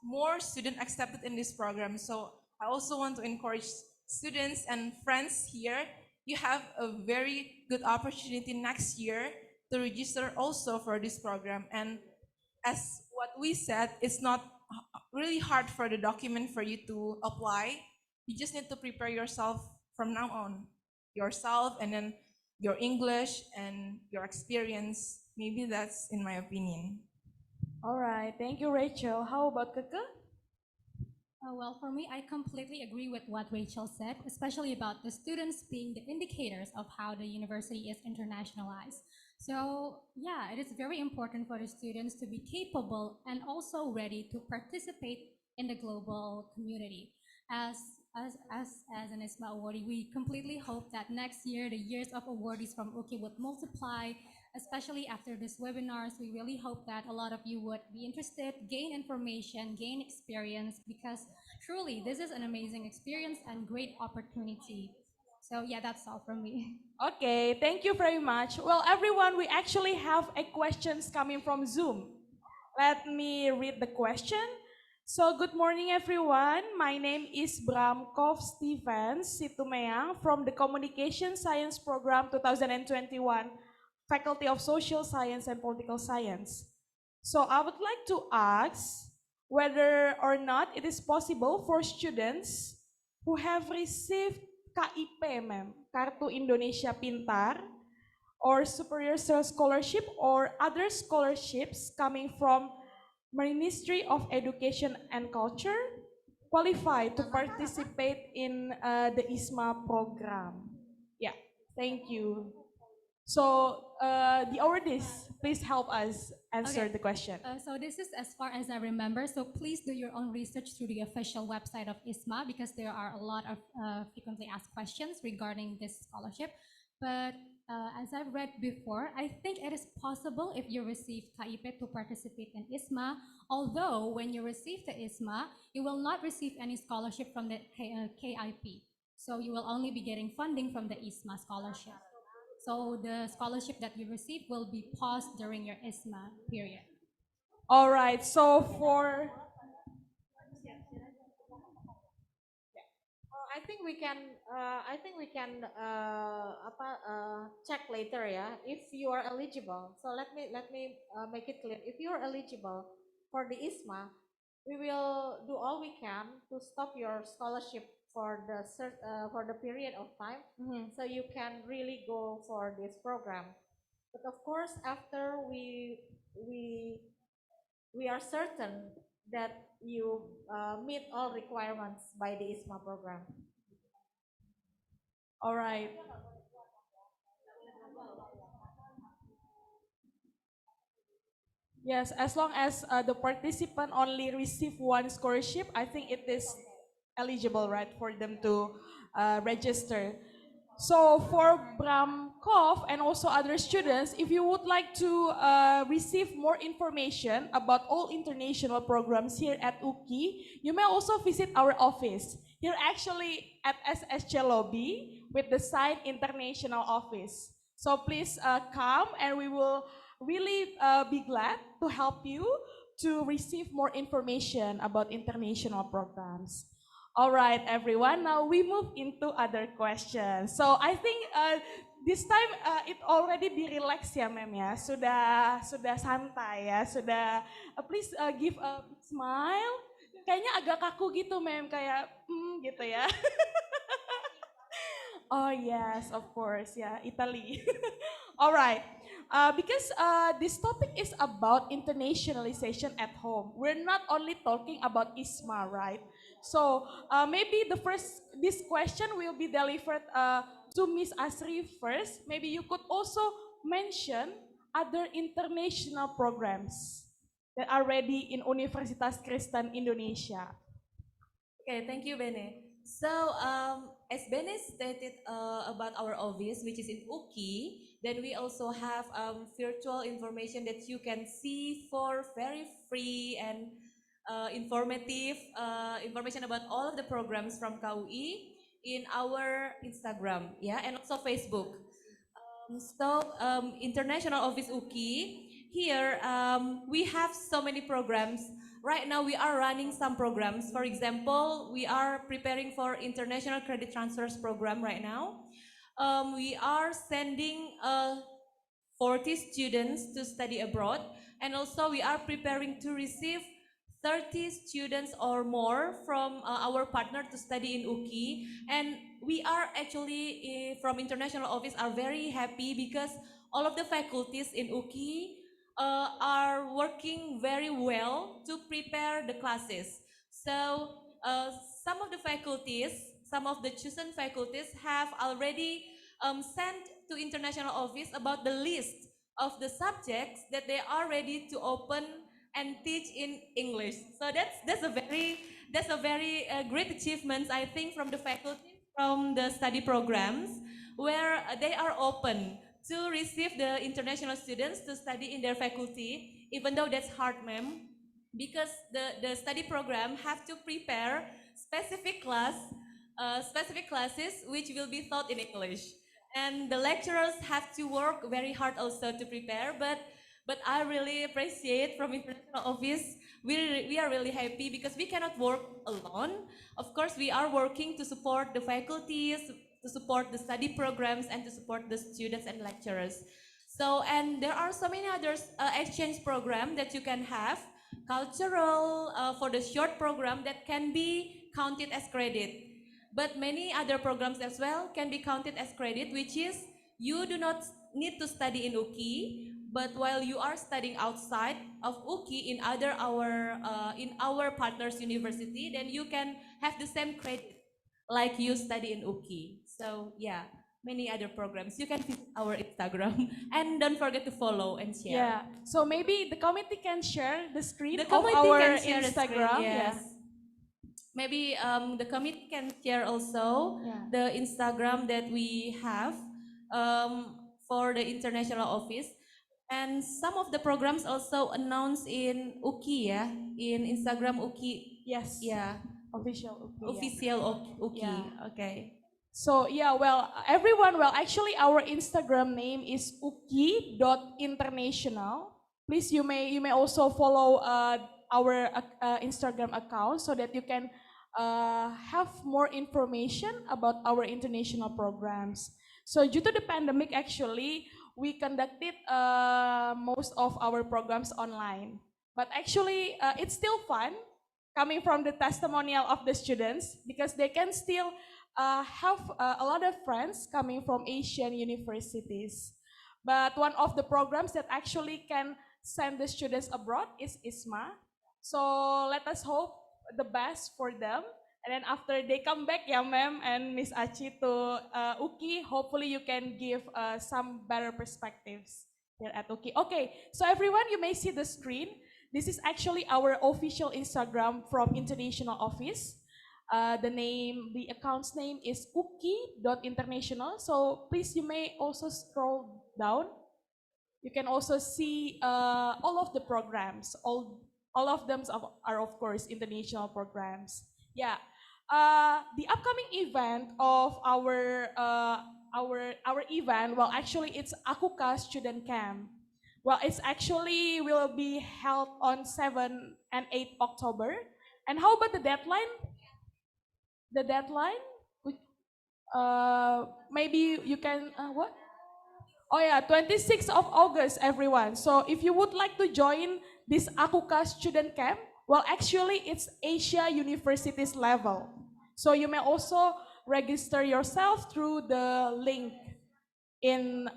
more students accepted in this program. So I also want to encourage students and friends here, you have a very good opportunity next year to register also for this program. And as what we said, it's not really hard for the document for you to apply. You just need to prepare yourself from now on. Yourself and then your English and your experience. Maybe that's in my opinion. All right, thank you, Rachel. How about Keke? Well, for me, I completely agree with what Rachel said, especially about the students being the indicators of how the university is internationalized. So, yeah, it is very important for the students to be capable and also ready to participate in the global community. As as an ISMA awardee, we completely hope that next year the years of awardees from UKI would multiply, especially after this webinars. We really hope that a lot of you would be interested, gain information, gain experience, because truly this is an amazing experience and great opportunity. So yeah, that's all from me. Okay, thank you very much. Well, everyone, we actually have a questions coming from Zoom. Let me read the question. So, good morning, everyone. My name is Bramkov Stevens Situmeang from the Communication Science Program 2021, Faculty of Social Science and Political Science. So, I would like to ask, whether or not it is possible for students who have received KIP, ma'am, Kartu Indonesia Pintar, or Superior Scholarship or other scholarships coming from Ministry of Education and Culture qualify to participate in the ISMA program. Yeah, thank you. So the awardees, please help us answer Okay. the question. So this is as far as I remember. So please do your own research through the official website of ISMA because there are a lot of frequently asked questions regarding this scholarship. But as I've read before, I think it is possible if you receive KIP to participate in ISMA. Although when you receive the ISMA, you will not receive any scholarship from the KIP. So you will only be getting funding from the ISMA scholarship. So the scholarship that you receive will be paused during your ISMA period. All right, so for I think we can check later ya if you are eligible. So let me make it clear. If you are eligible for the ISMA, we will do all we can to stop your scholarship for the period of time, so you can really go for this program. But of course, after we are certain that you meet all requirements by the ISMA program. all right. Yes, as long as the participant only receive one scholarship, I think it is eligible, right, for them to register. So for Bramkov and also other students, if you would like to receive more information about all international programs here at UKI, you may also visit our office. Here actually at SSC lobby with the sign International Office. So please come and we will really be glad to help you to receive more information about international programs. All right, everyone. Now we move into other questions. So I think this time it already be relaxed ya, ma'am ya. Sudah santai ya. Sudah please give a big smile. Kayaknya agak kaku gitu, ma'am. Kayak gitu ya. Oh yes, of course, yeah, Italy. All right, because this topic is about internationalization at home. We're not only talking about ISMA, right? So maybe this question will be delivered to Miss Asri first. Maybe you could also mention other international programs that are ready in Universitas Kristen Indonesia. Okay, thank you, Bene. So, as Bene stated about our office, which is in UKI, then we also have virtual information that you can see for very free and informative information about all of the programs from KUI in our Instagram, yeah, and also Facebook. International Office UKI, here we have so many programs. Right now we are running some programs. For example, we are preparing for International Credit Transfers program right now. We are sending 40 students to study abroad, and also we are preparing to receive 30 students or more from our partner to study in UKI. And we are actually from international office are very happy because all of the faculties in UKI are working very well to prepare the classes. So some of the faculties, some of the chosen faculties have already sent to international office about the list of the subjects that they are ready to open and teach in English. So that's a very great achievement, I think, from the faculty from the study programs where they are open to receive the international students to study in their faculty, even though that's hard, ma'am, because the study program have to prepare specific classes which will be taught in English. And the lecturers have to work very hard also to prepare, but I really appreciate from international office. We are really happy because we cannot work alone. Of course, we are working to support the faculties, to support the study programs, and to support the students and lecturers. So, and there are so many others exchange program that you can have cultural, for the short program that can be counted as credit. But many other programs as well can be counted as credit, which is you do not need to study in UKI, but while you are studying outside of UKI in our partners university, then you can have the same credit like you study in UKI. So yeah, many other programs. You can visit our Instagram and don't forget to follow and share. Yeah. So maybe the committee can share the screen The of committee our can share the screen, Instagram. yes. Maybe the committee can share also Yeah. the Instagram that we have for the international office. And some of the programs also announced in UKI ya, in Instagram UKI. Yes. Yeah. Official UKI. Official UKI. Yeah. Okay. So yeah, well, everyone, well, actually our Instagram name is uki.international. Please, you may also follow our Instagram account so that you can have more information about our international programs. So due to the pandemic, actually, we conducted most of our programs online. But actually, it's still fun coming from the testimonial of the students because they can still have a lot of friends coming from Asian universities. But one of the programs that actually can send the students abroad is IISMA. So let us hope the best for them. And then after they come back, yeah, ma'am and Miss Achi to UKI, hopefully you can give some better perspectives here at UKI. Okay, so everyone, you may see the screen. This is actually our official Instagram from International Office. The account's name is uki.international. So please, you may also scroll down. You can also see all of the programs. All of them are of course international programs. Yeah. The upcoming event of our event, well, actually it's Akuka Student Camp. Well, it's actually will be held on 7 and 8 October. And how about the deadline? The deadline? Maybe you can, what? Oh yeah, 26th of August, everyone. So if you would like to join this Akuka student camp, well, actually it's Asia Universities level. So you may also register yourself through the link in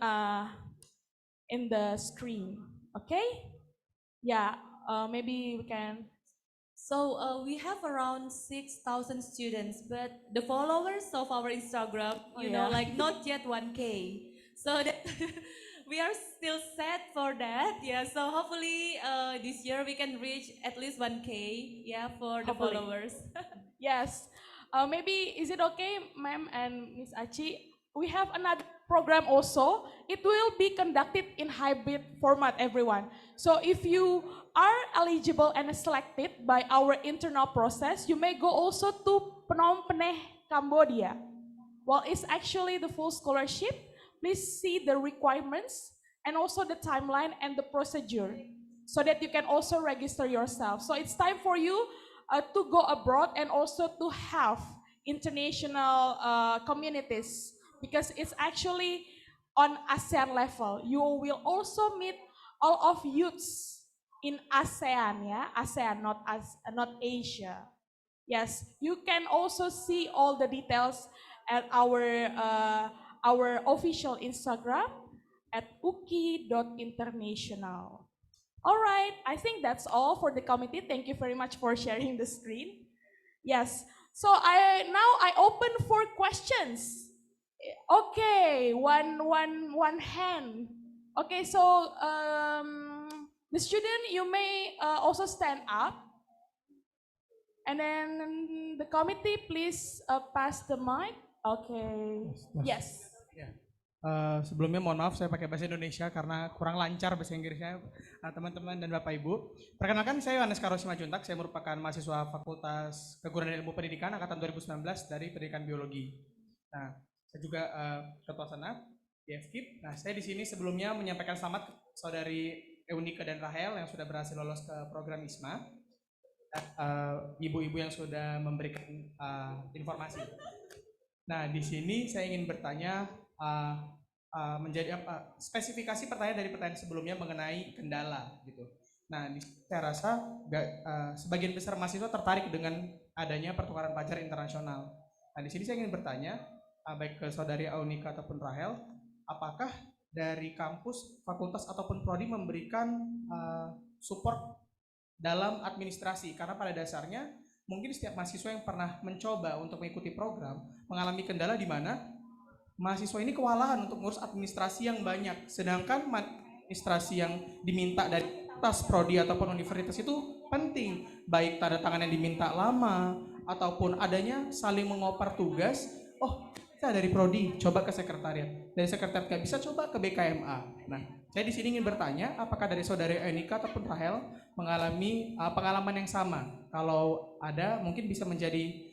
the screen. Okay? Yeah, maybe we can. So we have around 6,000 students, but the followers of our Instagram, you know, like not yet 1K. So that we are still set for that. Yeah. So hopefully this year we can reach at least 1K. Yeah, for the Hopefully. followers. Yes. Maybe, is it okay, ma'am and Miss Achi? We have another program also. It will be conducted in hybrid format, everyone. So if you are eligible and selected by our internal process, you may go also to Phnom Penh, Cambodia. Well, it's actually the full scholarship. Please see the requirements and also the timeline and the procedure so that you can also register yourself. So it's time for you to go abroad and also to have international communities because it's actually on ASEAN level. You will also meet all of youths in ASEAN, yeah, ASEAN, not Asia. Yes, you can also see all the details at our official Instagram at uki.international. All right, I think that's all for the committee. Thank you very much for sharing the screen. Yes, so I open for questions. Okay, one hand. Okay, so the student, you may also stand up. And then the committee, please pass the mic. Okay. Yes. Sebelumnya mohon maaf saya pakai bahasa Indonesia karena kurang lancar bahasa Inggrisnya teman-teman dan Bapak Ibu. Perkenalkan saya Yohanes Karosi Majuntak, saya merupakan mahasiswa Fakultas Keguruan dan Ilmu Pendidikan angkatan 2019 dari Pendidikan Biologi. Nah, saya juga ketua senat di FKIP. Nah, saya di sini sebelumnya menyampaikan selamat ke saudari Eunika dan Rahel yang sudah berhasil lolos ke program IISMA. Ibu-ibu yang sudah memberikan informasi. Nah, di sini saya ingin bertanya menjadi spesifikasi pertanyaan dari pertanyaan sebelumnya mengenai kendala gitu. Nah, saya rasa sebagian besar mahasiswa tertarik dengan adanya pertukaran pelajar internasional. Nah, di sini saya ingin bertanya, baik ke saudari Aunika ataupun Rahel, apakah dari kampus, fakultas ataupun prodi memberikan support dalam administrasi? Karena pada dasarnya mungkin setiap mahasiswa yang pernah mencoba untuk mengikuti program mengalami kendala di mana mahasiswa ini kewalahan untuk ngurus administrasi yang banyak, sedangkan administrasi yang diminta dari tas prodi ataupun universitas itu penting, baik tanda tangan yang diminta lama ataupun adanya saling mengoper tugas. Oh, saya dari prodi, coba ke sekretariat. Dari sekretariat nggak bisa, coba ke BKMA. Nah, saya di sini ingin bertanya, apakah dari saudari Enika ataupun Rahel mengalami pengalaman yang sama? Kalau ada, mungkin bisa menjadi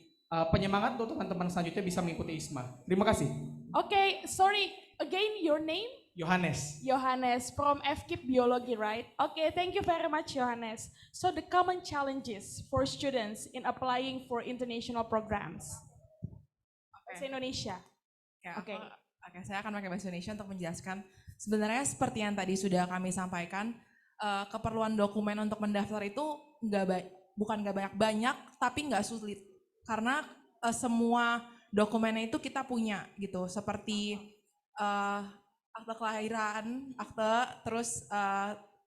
penyemangat untuk teman-teman selanjutnya bisa mengikuti ISMA. Terima kasih. Okay, sorry, again your name? Johannes. Johannes from FKIP Biology, right? Okay, thank you very much, Johannes. So the common challenges for students in applying for international programs. Bahasa Indonesia. Oke, saya akan pakai bahasa Indonesia untuk menjelaskan. Sebenarnya seperti yang tadi sudah kami sampaikan, keperluan dokumen untuk mendaftar itu bukan nggak banyak, tapi nggak sulit. Karena semua dokumennya itu kita punya gitu, seperti akte kelahiran, terus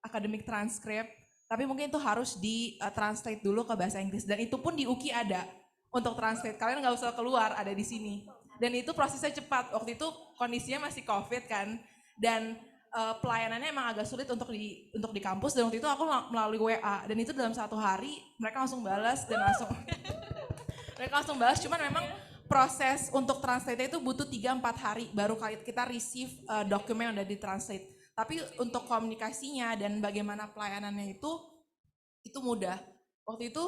akademik transkrip, tapi mungkin itu harus di-translate dulu ke bahasa Inggris, dan itu pun di UKI ada untuk translate, kalian nggak usah keluar, ada di sini. Dan itu prosesnya cepat, waktu itu kondisinya masih COVID kan, dan pelayanannya emang agak sulit untuk di kampus, dan waktu itu aku melalui WA, dan itu dalam 1 hari mereka langsung balas, dan mereka langsung balas, cuman memang proses untuk translate itu butuh 3-4 hari baru kita receive dokumen yang udah ditranslate. Tapi untuk komunikasinya dan bagaimana pelayanannya itu mudah. Waktu itu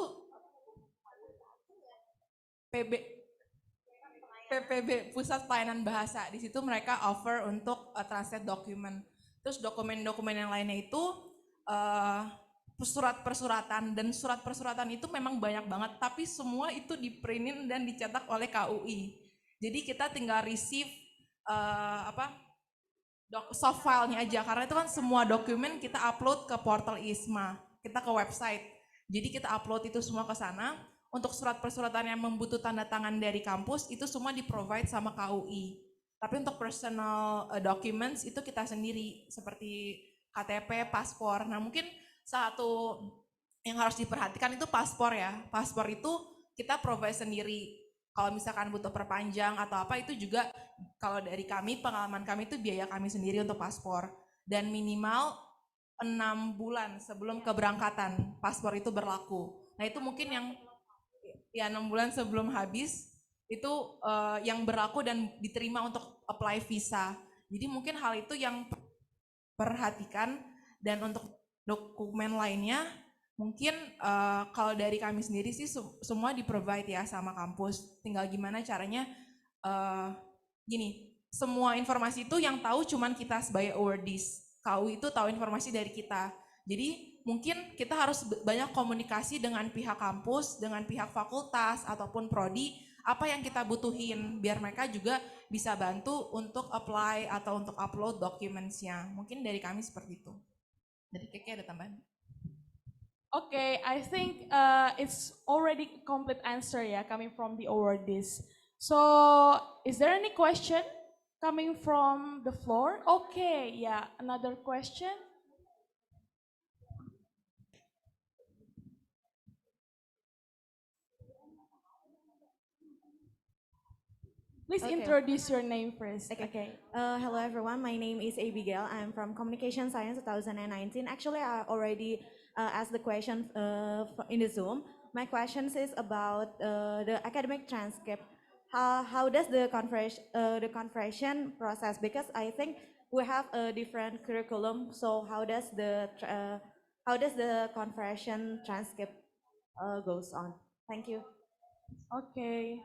PPB, Pusat Pelayanan Bahasa, di situ mereka offer untuk translate dokumen. Terus dokumen-dokumen yang lainnya itu surat persuratan, dan surat persuratan itu memang banyak banget, tapi semua itu diprintin dan dicetak oleh KUI. Jadi kita tinggal receive soft file-nya aja, karena itu kan semua dokumen kita upload ke portal IISMA, kita ke website. Jadi kita upload itu semua ke sana. Untuk surat persuratan yang membutuhkan tanda tangan dari kampus itu semua di-provide sama KUI. Tapi untuk personal documents itu kita sendiri, seperti KTP, paspor. Nah, mungkin satu yang harus diperhatikan itu paspor ya. Paspor itu kita provide sendiri. Kalau misalkan butuh perpanjang atau apa, itu juga kalau dari kami, pengalaman kami itu biaya kami sendiri untuk paspor. Dan minimal 6 bulan sebelum keberangkatan paspor itu berlaku. Nah, itu mungkin yang 6 bulan sebelum habis itu yang berlaku dan diterima untuk apply visa. Jadi mungkin hal itu yang perhatikan. Dan untuk dokumen lainnya mungkin kalau dari kami sendiri sih semua di-provide ya sama kampus. Tinggal gimana caranya gini, semua informasi itu yang tahu cuman kita sebagai awardees. KUI itu tahu informasi dari kita. Jadi mungkin kita harus banyak komunikasi dengan pihak kampus, dengan pihak fakultas ataupun prodi, apa yang kita butuhin biar mereka juga bisa bantu untuk apply atau untuk upload dokumennya. Mungkin dari kami seperti itu. Dari Keke ada tambahan? Okay, I think it's already a complete answer ya, coming from the awardees. So, is there any question coming from the floor? Okay, yeah, another question. Please introduce your name first. Okay. Hello everyone, my name is Abigail. I'm from Communication Science 2019. Actually, I already asked the question in the Zoom. My question is about the academic transcript. How does the conversion process? Because I think we have a different curriculum. So how does the conversion transcript goes on? Thank you. Okay.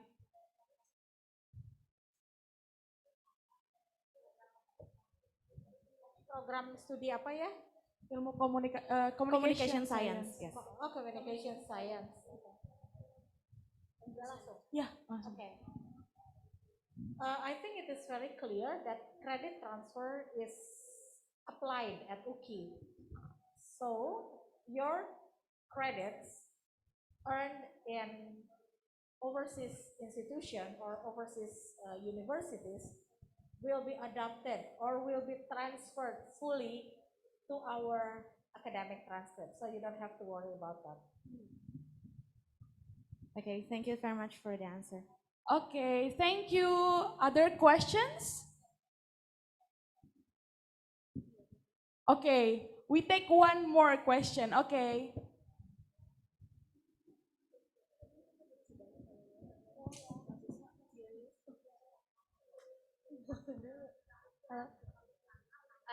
Program studi apa ya? Ilmu communication science. Yes. Oh, communication science. Yeah. Okay. I think it is very clear that credit transfer is applied at UKI. So your credits earned in overseas institution or overseas universities will be adopted or will be transferred fully to our academic transcript. So you don't have to worry about that. Okay, thank you very much for the answer. Okay, thank you. Other questions? Okay, we take one more question. Okay.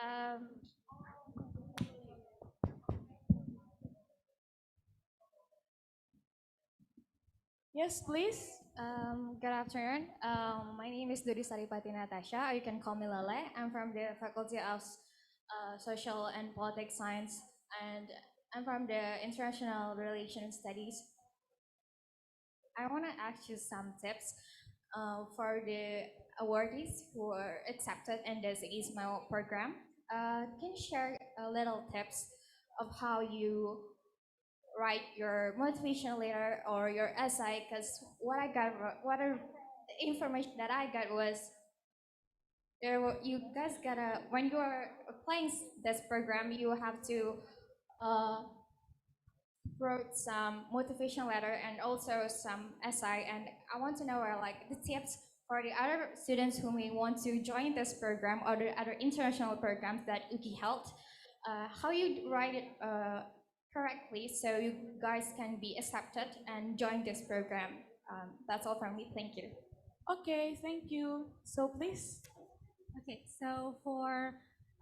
Um, Yes, please. Good afternoon. My name is Dudi Saripati Natasha. You can call me Lele. I'm from the Faculty of Social and Politics Science, and I'm from the International Relations Studies. I want to ask you some tips for the awardees who are accepted in this IISMA program. Can you share a little tips of how you write your motivation letter or your essay? Because the information that I got was you guys gotta, when you are applying this program, you have to uh, wrote some motivation letter and also some essay. And I want to know like the tips for the other students who may want to join this program or the other international programs that UKI held, how you write it correctly so you guys can be accepted and join this program. That's all from me. Thank you. Okay, thank you. So please. Okay, so for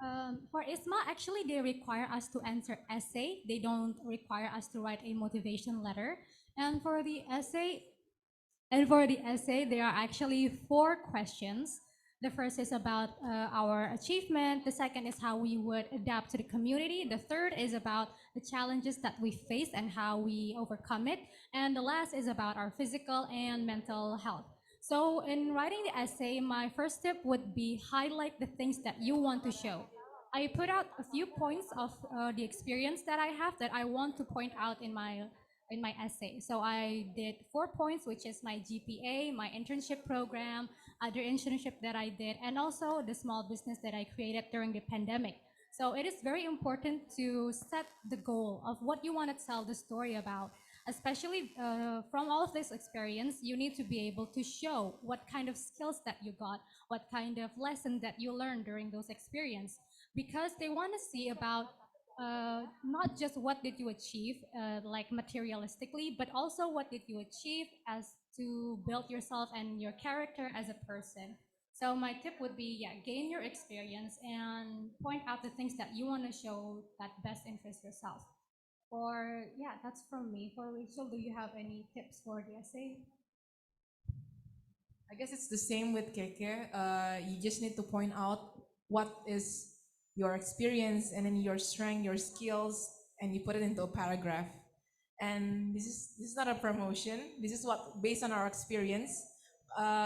ISMA, actually they require us to answer essay. They don't require us to write a motivation letter. And for the essay, there are actually 4 questions. The first is about our achievement. The second is how we would adapt to the community. The third is about the challenges that we face and how we overcome it. And the last is about our physical and mental health. So in writing the essay, my first tip would be highlight the things that you want to show. I put out a few points of the experience that I have that I want to point out in my essay. So I did 4 points, which is my GPA, my internship program, other internship that I did, and also the small business that I created during the pandemic. So it is very important to set the goal of what you want to tell the story about. Especially from all of this experience, you need to be able to show what kind of skills that you got, what kind of lesson that you learned during those experience, because they want to see about not just what did you achieve, like materialistically, but also what did you achieve as to build yourself and your character as a person. So my tip would be, yeah, gain your experience and point out the things that you want to show that best interest yourself. Or yeah, that's from me. For Rachel, do you have any tips for the essay? I guess it's the same with Keke. You just need to point out what is your experience and then your strength, your skills, and you put it into a paragraph. And this is not a promotion. This is what based on our experience.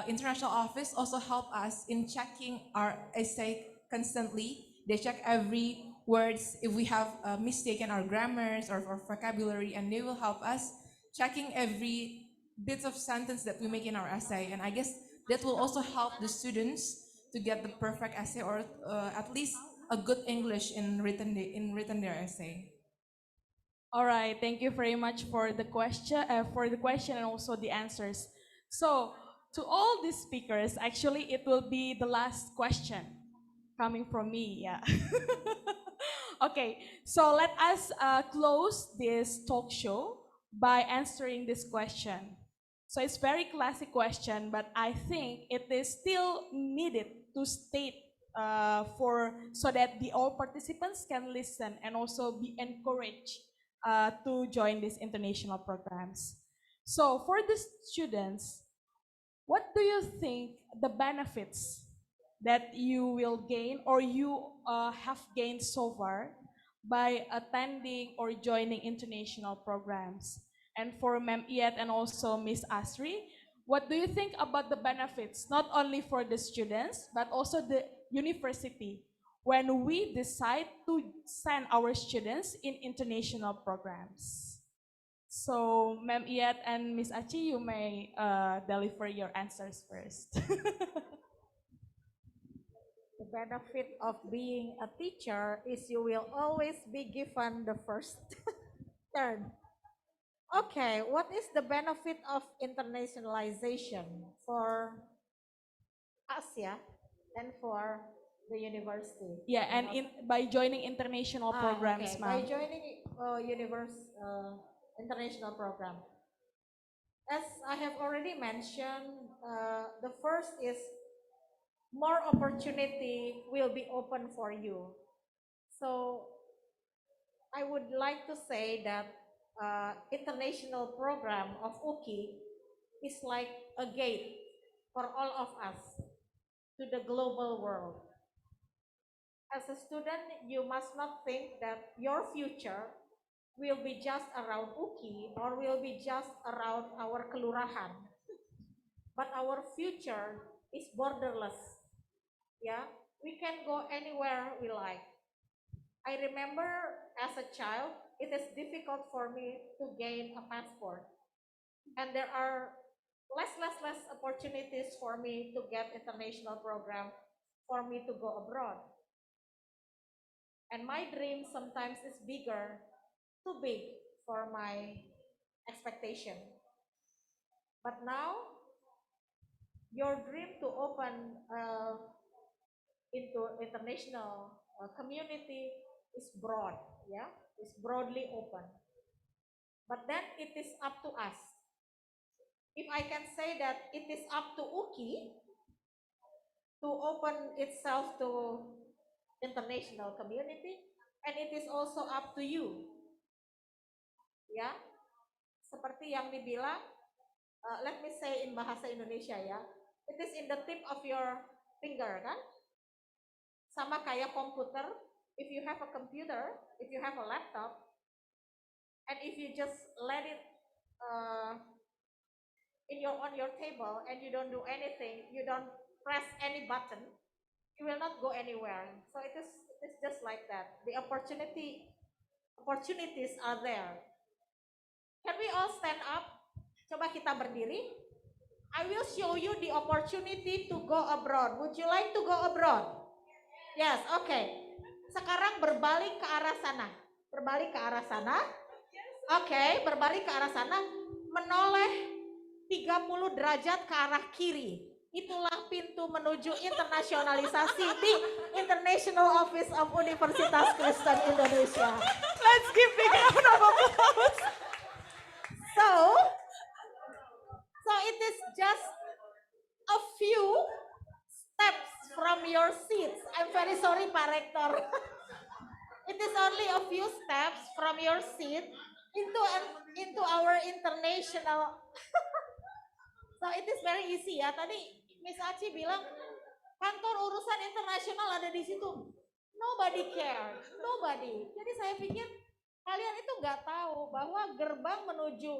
International office also help us in checking our essay constantly. They check every words if we have mistaken our grammars or vocabulary, and they will help us checking every bits of sentence that we make in our essay. And I guess that will also help the students to get the perfect essay or at least a good English in written their essay. All right, thank you very much for the question and also the answers. So, to all these speakers, actually it will be the last question coming from me, yeah. Okay, so let us close this talk show by answering this question. So it's very classic question, but I think it is still needed to state for so that the all participants can listen and also be encouraged to join these international programs. So for the students, what do you think the benefits that you will gain or you have gained so far by attending or joining international programs? And for Ma'am Iet and also Miss Asri, what do you think about the benefits, not only for the students, but also the university? when we decide to send our students in international programs? So, Ma'am Iyat and Miss Achi, you may deliver your answers first. The benefit of being a teacher is you will always be given the first turn. Okay, what is the benefit of internationalization for us, yeah, and for the university? Yeah, and by joining international programs, okay. ma'am. By joining international program. As I have already mentioned, the first is more opportunity will be open for you. So I would like to say that international program of UKI is like a gate for all of us to the global world. As a student, you must not think that your future will be just around UKI or will be just around our kelurahan. But our future is borderless. Yeah, we can go anywhere we like. I remember as a child, it is difficult for me to gain a passport. And there are less opportunities for me to get international program, for me to go abroad. And my dream sometimes is bigger, too big for my expectation. But now, your dream to open into international community is broad, yeah, is broadly open. But then it is up to us. If I can say that it is up to UKI to open itself to international community, and it is also up to you. Ya, seperti yang dibilang, let me say in bahasa Indonesia ya, it is in the tip of your finger kan? Sama kayak komputer, if you have a computer, if you have a laptop, and if you just let it on your table and you don't do anything, you don't press any button, you will not go anywhere. So it is just like that. The opportunities are there. Can we all stand up? Coba kita berdiri. I will show you the opportunity to go abroad. Would you like to go abroad? Yes, okay. Sekarang berbalik ke arah sana. Berbalik ke arah sana. Oke, berbalik ke arah sana. Menoleh 30 derajat ke arah kiri. Itulah pintu menuju internasionalisasi di International Office of Universitas Kristen Indonesia. Let's give big round of applause. So it is just a few steps from your seats. I'm very sorry, Pak Rektor. It is only a few steps from your seat into our international. So it is very easy ya. Tadi Miss Aci bilang kantor urusan internasional ada di situ. Nobody care, nobody. Jadi saya pikir kalian itu nggak tahu bahwa gerbang menuju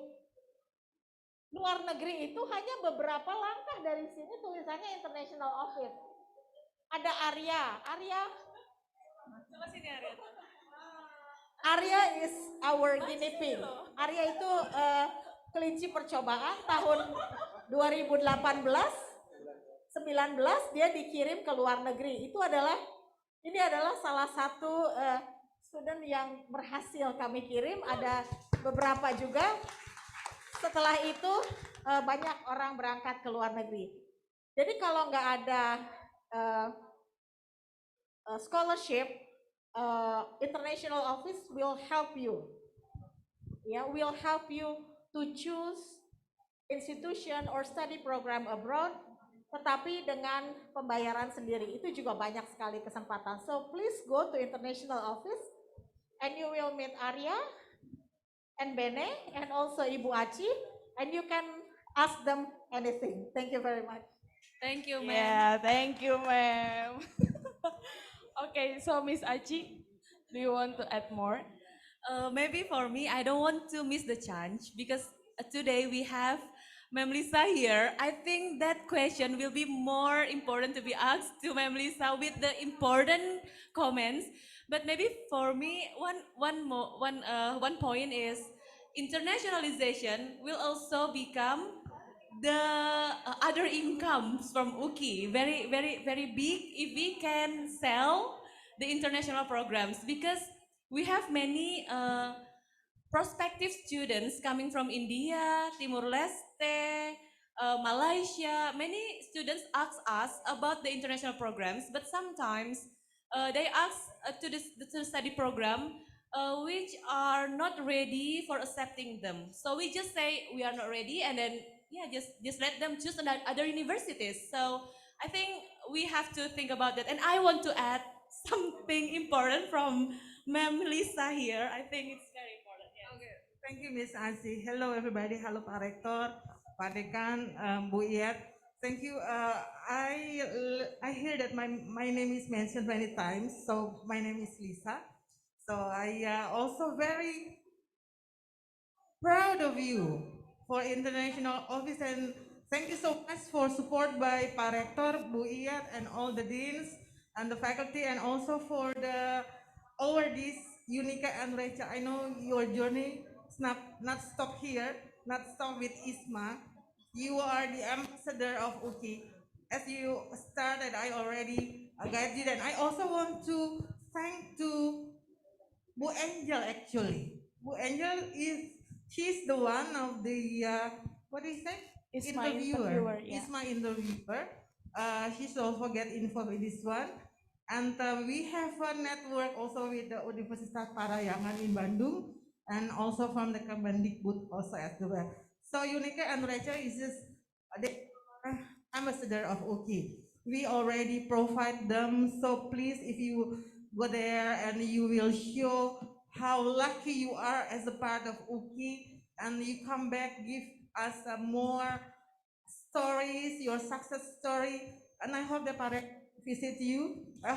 luar negeri itu hanya beberapa langkah dari sini, tulisannya International Office. Ada Arya. Coba sini Arya. Arya is our guinea pig. Arya itu kelinci percobaan tahun 2018, 19 dia dikirim ke luar negeri. Ini adalah salah satu student yang berhasil kami kirim. Ada beberapa juga. Setelah itu banyak orang berangkat ke luar negeri. Jadi kalau nggak ada scholarship, International Office will help you. Yeah, will help you to choose institution or study program abroad, tetapi dengan pembayaran sendiri. Itu juga banyak sekali kesempatan. So please go to International Office and you will meet Arya and Bene and also Ibu Aci, and you can ask them anything. Thank you very much. Thank you, ma'am. Yeah, thank you, ma'am. Okay, so Miss Aci, do you want to add more? Maybe for me, I don't want to miss the chance because today we have Ma'am Lisa here, I think that question will be more important to be asked to Ma'am Lisa with the important comments. But maybe for me, one point is internationalization will also become the other incomes from UKI very big if we can sell the international programs, because we have many prospective students coming from India, Timor Leste, Malaysia. Many students ask us about the international programs, but sometimes they ask to the study program which are not ready for accepting them. So we just say we are not ready, and then yeah, just let them choose other universities. So I think we have to think about that. And I want to add something important from Ma'am Lisa here. I think it's very important. Yes. Okay. Thank you, Miss Asi. Hello, everybody. Hello, Pak Rektor, Pak Dekan, Bu Iyat. Thank you. I hear that my name is mentioned many times. So my name is Lisa. So I also very proud of you for international office, and thank you so much for support by Pak Rektor, Bu Iyat, and all the deans and the faculty, and also for the awardees, Unika and Recha. I know your journey is not stop here, not stop with ISMA. You are the ambassador of UKI. As you started, I already guide you, and I also want to thank to Bu Angel actually. Bu Angel she's the one of the what is that? ISMA interviewer, yeah. ISMA interviewer. She's also get involved in this one. And we have a network also with the Universitas Parayangan in Bandung, and also from the Kemendikbud also as well. So Unika and Rachel is just the ambassador of UKI. We already provide them, so please, if you go there and you will show how lucky you are as a part of UKI, and you come back, give us more stories, your success story, and I hope the parent visit you. We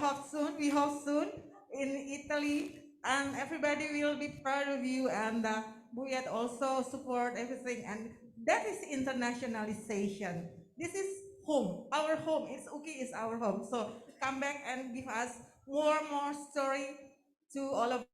hope soon in Italy, and everybody will be proud of you, and Buyat also support everything, and that is internationalization. This is home, our home. It's UKI is our home. So come back and give us more story to all of.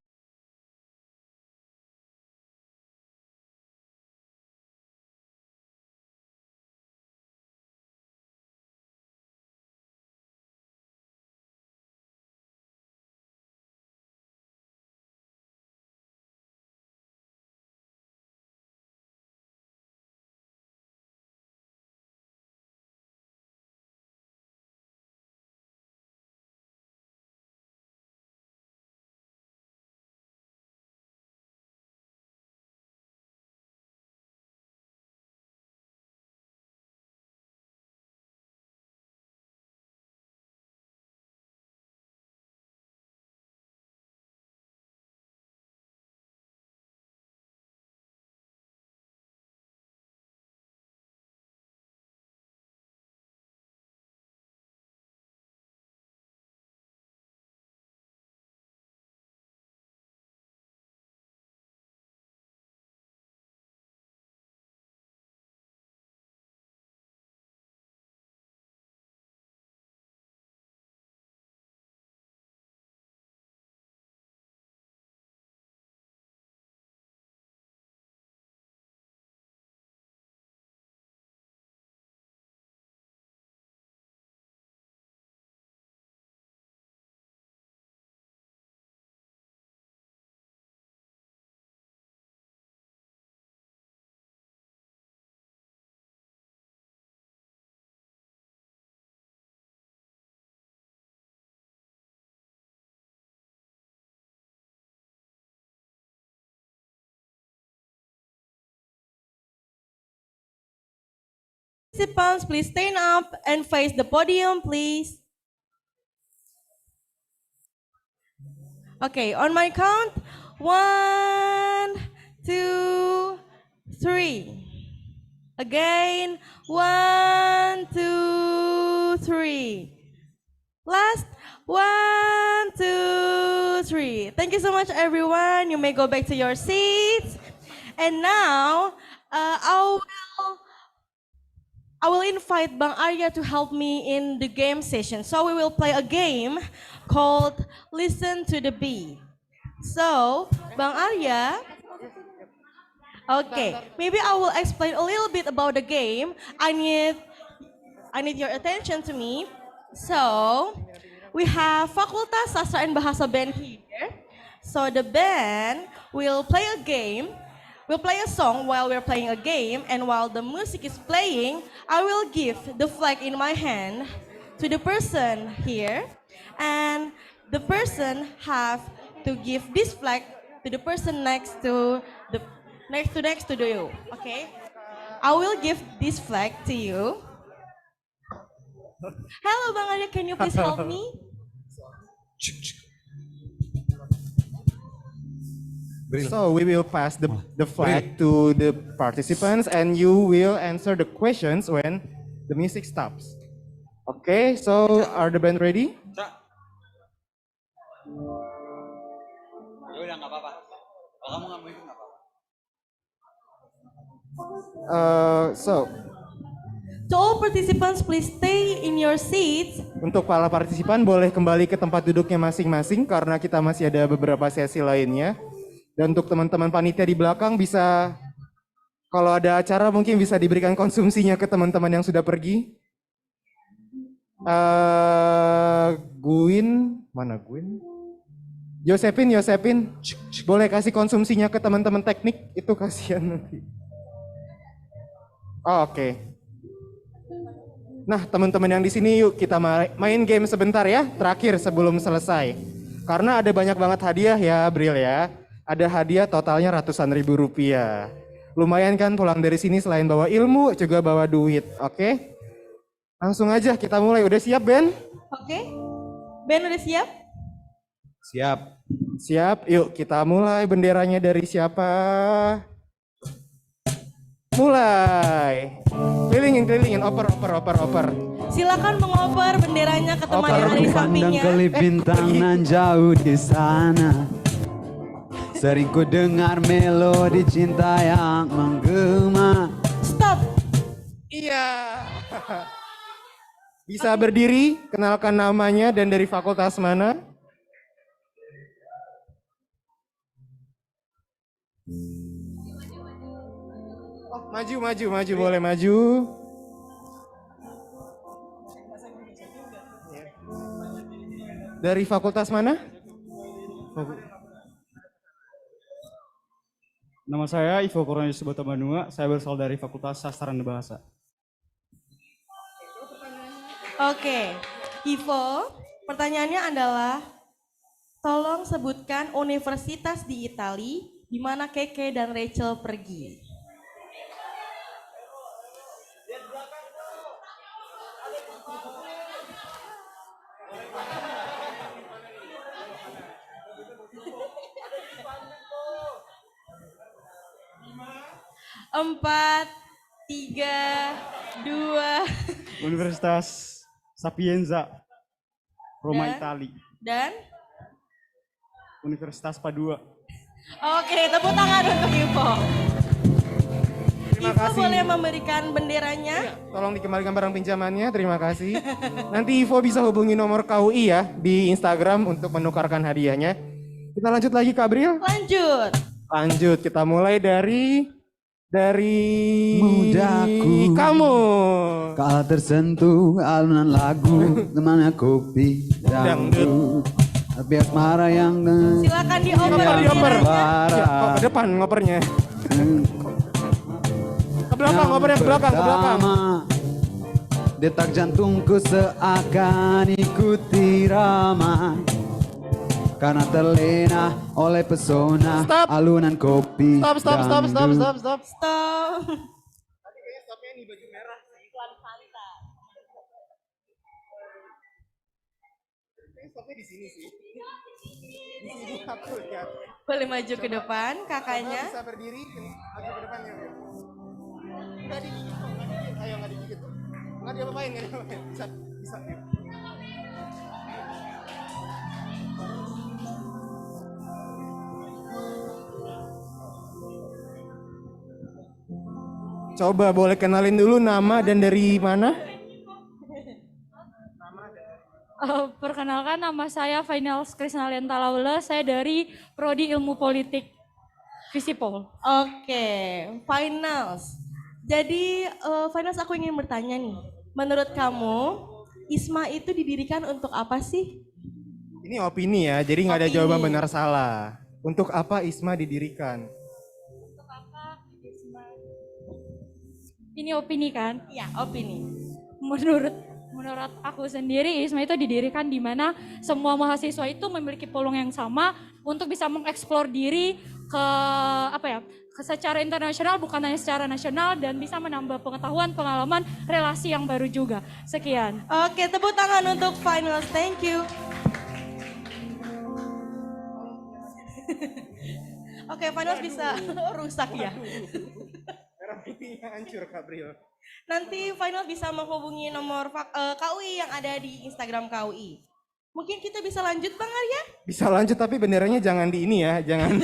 Participants, please stand up and face the podium, please. Okay, on my count, 1, 2, 3. Again, 1, 2, 3. Last, 1, 2, 3. Thank you so much, everyone. You may go back to your seats. And now, I will I will invite Bang Arya to help me in the game session. So we will play a game called Listen to the Bee. So, Bang Arya, okay, maybe I will explain a little bit about the game. I need your attention to me. So, we have Fakultas Sastra and Bahasa Band here. So the band will play a game. We'll play a song while we're playing a game, and while the music is playing, I will give the flag in my hand to the person here, and the person have to give this flag to the person next to you. Okay, I will give this flag to you. Hello, Bang Arya, can you please help me? So we will pass the flag to the participants and you will answer the questions when the music stops. Okay, so are the band ready? Ya udah nggak apa-apa. Kalau kamu nggak mau ikut nggak apa-apa. To all participants, please stay in your seats. Untuk para partisipan boleh kembali ke tempat duduknya masing-masing karena kita masih ada beberapa sesi lainnya. Dan untuk teman-teman panitia di belakang bisa, kalau ada acara mungkin bisa diberikan konsumsinya ke teman-teman yang sudah pergi. Mana Gwin? Yosepin, boleh kasih konsumsinya ke teman-teman teknik, itu kasihan nanti. Oh, oke. Nah, teman-teman yang di sini yuk kita main game sebentar ya, terakhir sebelum selesai. Karena ada banyak banget hadiah ya, Bril ya. Ada hadiah totalnya ratusan ribu rupiah. Lumayan kan pulang dari sini selain bawa ilmu, juga bawa duit, oke? Langsung aja kita mulai, udah siap Ben? Oke, Ben udah siap? Siap, yuk kita mulai. Benderanya dari siapa? Mulai. Kelilingin, oper. Silakan mengoper benderanya ke teman yang ada di sampingnya. Kelip bintang nan jauh di sana. Sering ku dengar melodi cinta yang menggema. Stop. Iya. Bisa berdiri, kenalkan namanya dan dari fakultas mana? Oh, maju, boleh maju. Dari fakultas mana? Nama saya Ivo Cornelius Botabanua, saya berasal dari Fakultas Sastra dan Bahasa. Oke, Ivo, pertanyaannya adalah, tolong sebutkan universitas di Italia di mana Keke dan Rachel pergi. Empat, 3, 2. Universitas Sapienza, Roma, Itali. Dan? Universitas Padua. Oke, tepuk tangan untuk Ivo. Terima Ivo kasih. boleh memberikan benderanya. Tolong dikembalikan barang pinjamannya, terima kasih. Nanti Ivo bisa hubungi nomor KUI ya di Instagram untuk menukarkan hadiahnya. Kita lanjut lagi Kak Bril. Lanjut, kita mulai dari Mudaku kamu. Kala tersentuh alunan lagu temannya kopi dangdut. Tapi asmara yang silakan dioper. Ya, kok ke depan ngopernya. Ke belakang, ngopernya ke belakang. Detak jantungku seakan ikuti rama. Karena terlena oleh pesona alunan kopi. Stop. Stop. Tadi kayaknya stopnya di baju merah. Stopnya di sini sih. Di sini aku lihat. Boleh maju ke depan, kakaknya. Bisa berdiri, maju ke depan ya. Enggak digigit kok, ayo nggak digigit. Nggak diapa-apain. Bisa. Coba boleh kenalin dulu nama dan dari mana? Perkenalkan, nama saya Finals Krisnalianta Laula, saya dari Prodi Ilmu Politik Visipol. Oke, Finals. Jadi Finals, aku ingin bertanya nih, menurut kamu ISMA itu didirikan untuk apa sih? Ini opini ya, jadi nggak ada Opini. jawaban benar salah. Untuk apa IISMA didirikan? Ini opini kan? Iya, opini. Menurut aku sendiri, IISMA itu didirikan di mana semua mahasiswa itu memiliki peluang yang sama untuk bisa mengeksplor diri ke secara internasional, bukan hanya secara nasional, dan bisa menambah pengetahuan, pengalaman, relasi yang baru juga. Sekian. Oke, tepuk tangan untuk Finals. Thank you. Oke, Finals bisa rusak ya. Merah putihnya hancur, Kabril. Nanti Final bisa menghubungi nomor KUI yang ada di Instagram KUI. Mungkin kita bisa lanjut Bang Arya? Bisa lanjut tapi benderanya jangan di ini ya, jangan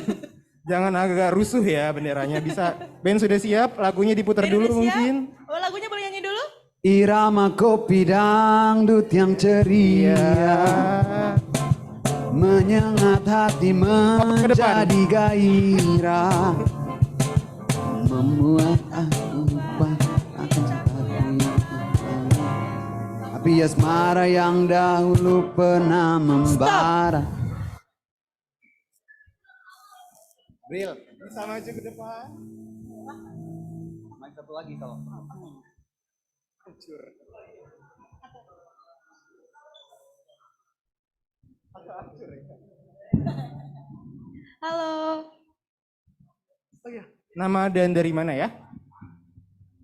jangan agak rusuh ya benderanya. Bisa. Ben sudah siap? Lagunya diputar Ben dulu udah siap? mungkin. Oh, lagunya boleh nyanyi dulu? Irama kopi dangdut yang ceria menyengat hati menjadi gairah, membuat aku lupa akan api asmara yang dahulu pernah membara. Bril, bisa maju ke depan. Main satu lagi kalau hancur. Halo. Nama dan dari mana ya?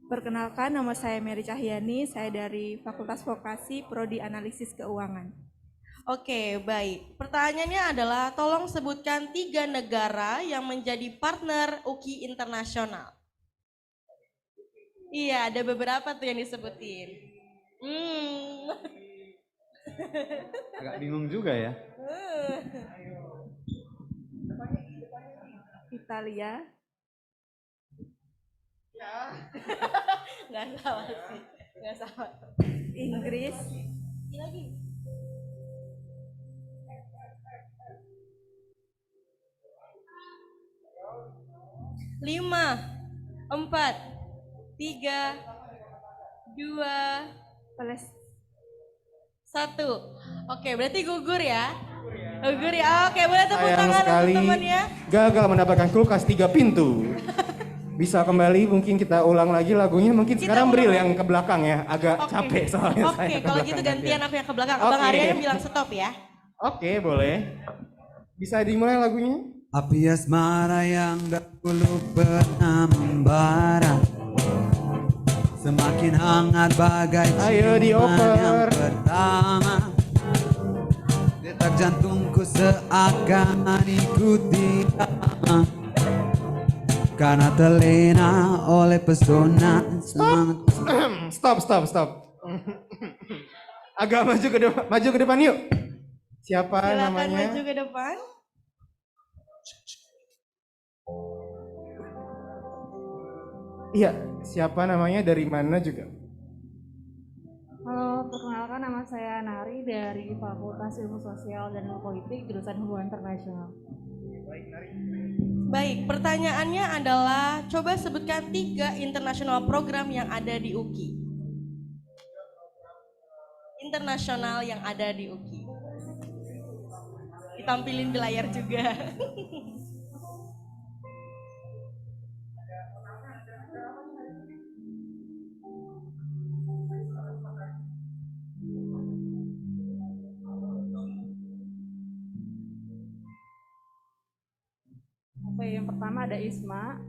Perkenalkan, nama saya Mary Cahyani, saya dari Fakultas Vokasi Prodi Analisis Keuangan. Oke, baik. Pertanyaannya adalah tolong sebutkan 3 negara yang menjadi partner UKI internasional. Iya, ada beberapa tuh yang disebutin. agak bingung juga ya. Italia, Nggak salah sih, nggak salah. Inggris, Lagi. Lima, 4, 3, 2, 1. Oke, berarti gugur ya? Gugur ya. Oke, boleh tepuk Sayang tangan sekali untuk temannya. gagal mendapatkan kulkas 3 pintu. Bisa kembali, mungkin kita ulang lagi lagunya. Mungkin sekarang Bril yang ke belakang ya, agak capek soalnya. Oke, kalau gitu gantian aku yang ke belakang. Oke. Bang Arya yang bilang stop ya. Oke, boleh. Bisa dimulai lagunya? Api asmara yang dahulu pernah membara, semakin hangat bagai Ayo ciuman dioper. yang pertama. Detak jantungku seakan ikuti irama, karena terlena oleh pesona semangat. Stop. Agak maju ke depan yuk. Siapa Silakan namanya? maju ke depan. Iya, siapa namanya, dari mana juga? Halo, perkenalkan nama saya Nari dari Fakultas Ilmu Sosial dan Ilmu Politik, jurusan Hubungan Internasional. Baik, pertanyaannya adalah coba sebutkan 3 internasional program yang ada di UKI. Internasional yang ada di UKI. Ditampilin di layar juga. Oke, yang pertama ada IISMA.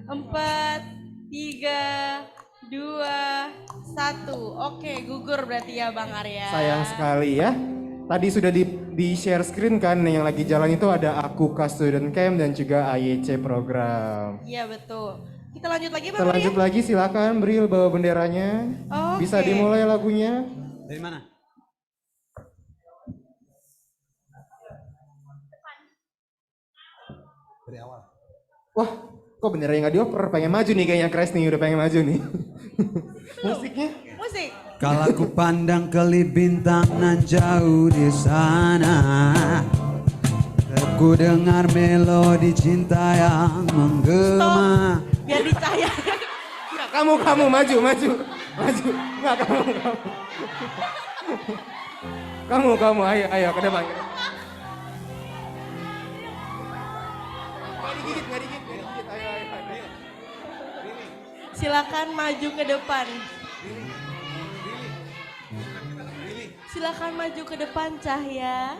Empat, 3, 2, 1. Oke, gugur berarti ya Bang Arya. Sayang sekali ya. Tadi sudah di share screen kan, yang lagi jalan itu ada Akuka Student Camp dan juga IIC program. Iya betul. Kita lanjut lagi Bang Kita lanjut Arya. lagi, silakan Bril bawa benderanya. Oke. Bisa dimulai lagunya. Dari mana? Dari awal. Wah, kok benernya nggak dioper? Pengen maju nih kayaknya Crash nih, udah pengen maju nih. Musiknya? Musik. Kalau ku pandang kelip bintang nan jauh di sana, ku dengar melodi cinta yang menggema. Biar dicahaya. Nggak, kamu maju. Nggak, kamu, ayo ke depan. Nggak digigit, ayo. Silakan maju ke depan. Silakan maju ke depan, Cahya.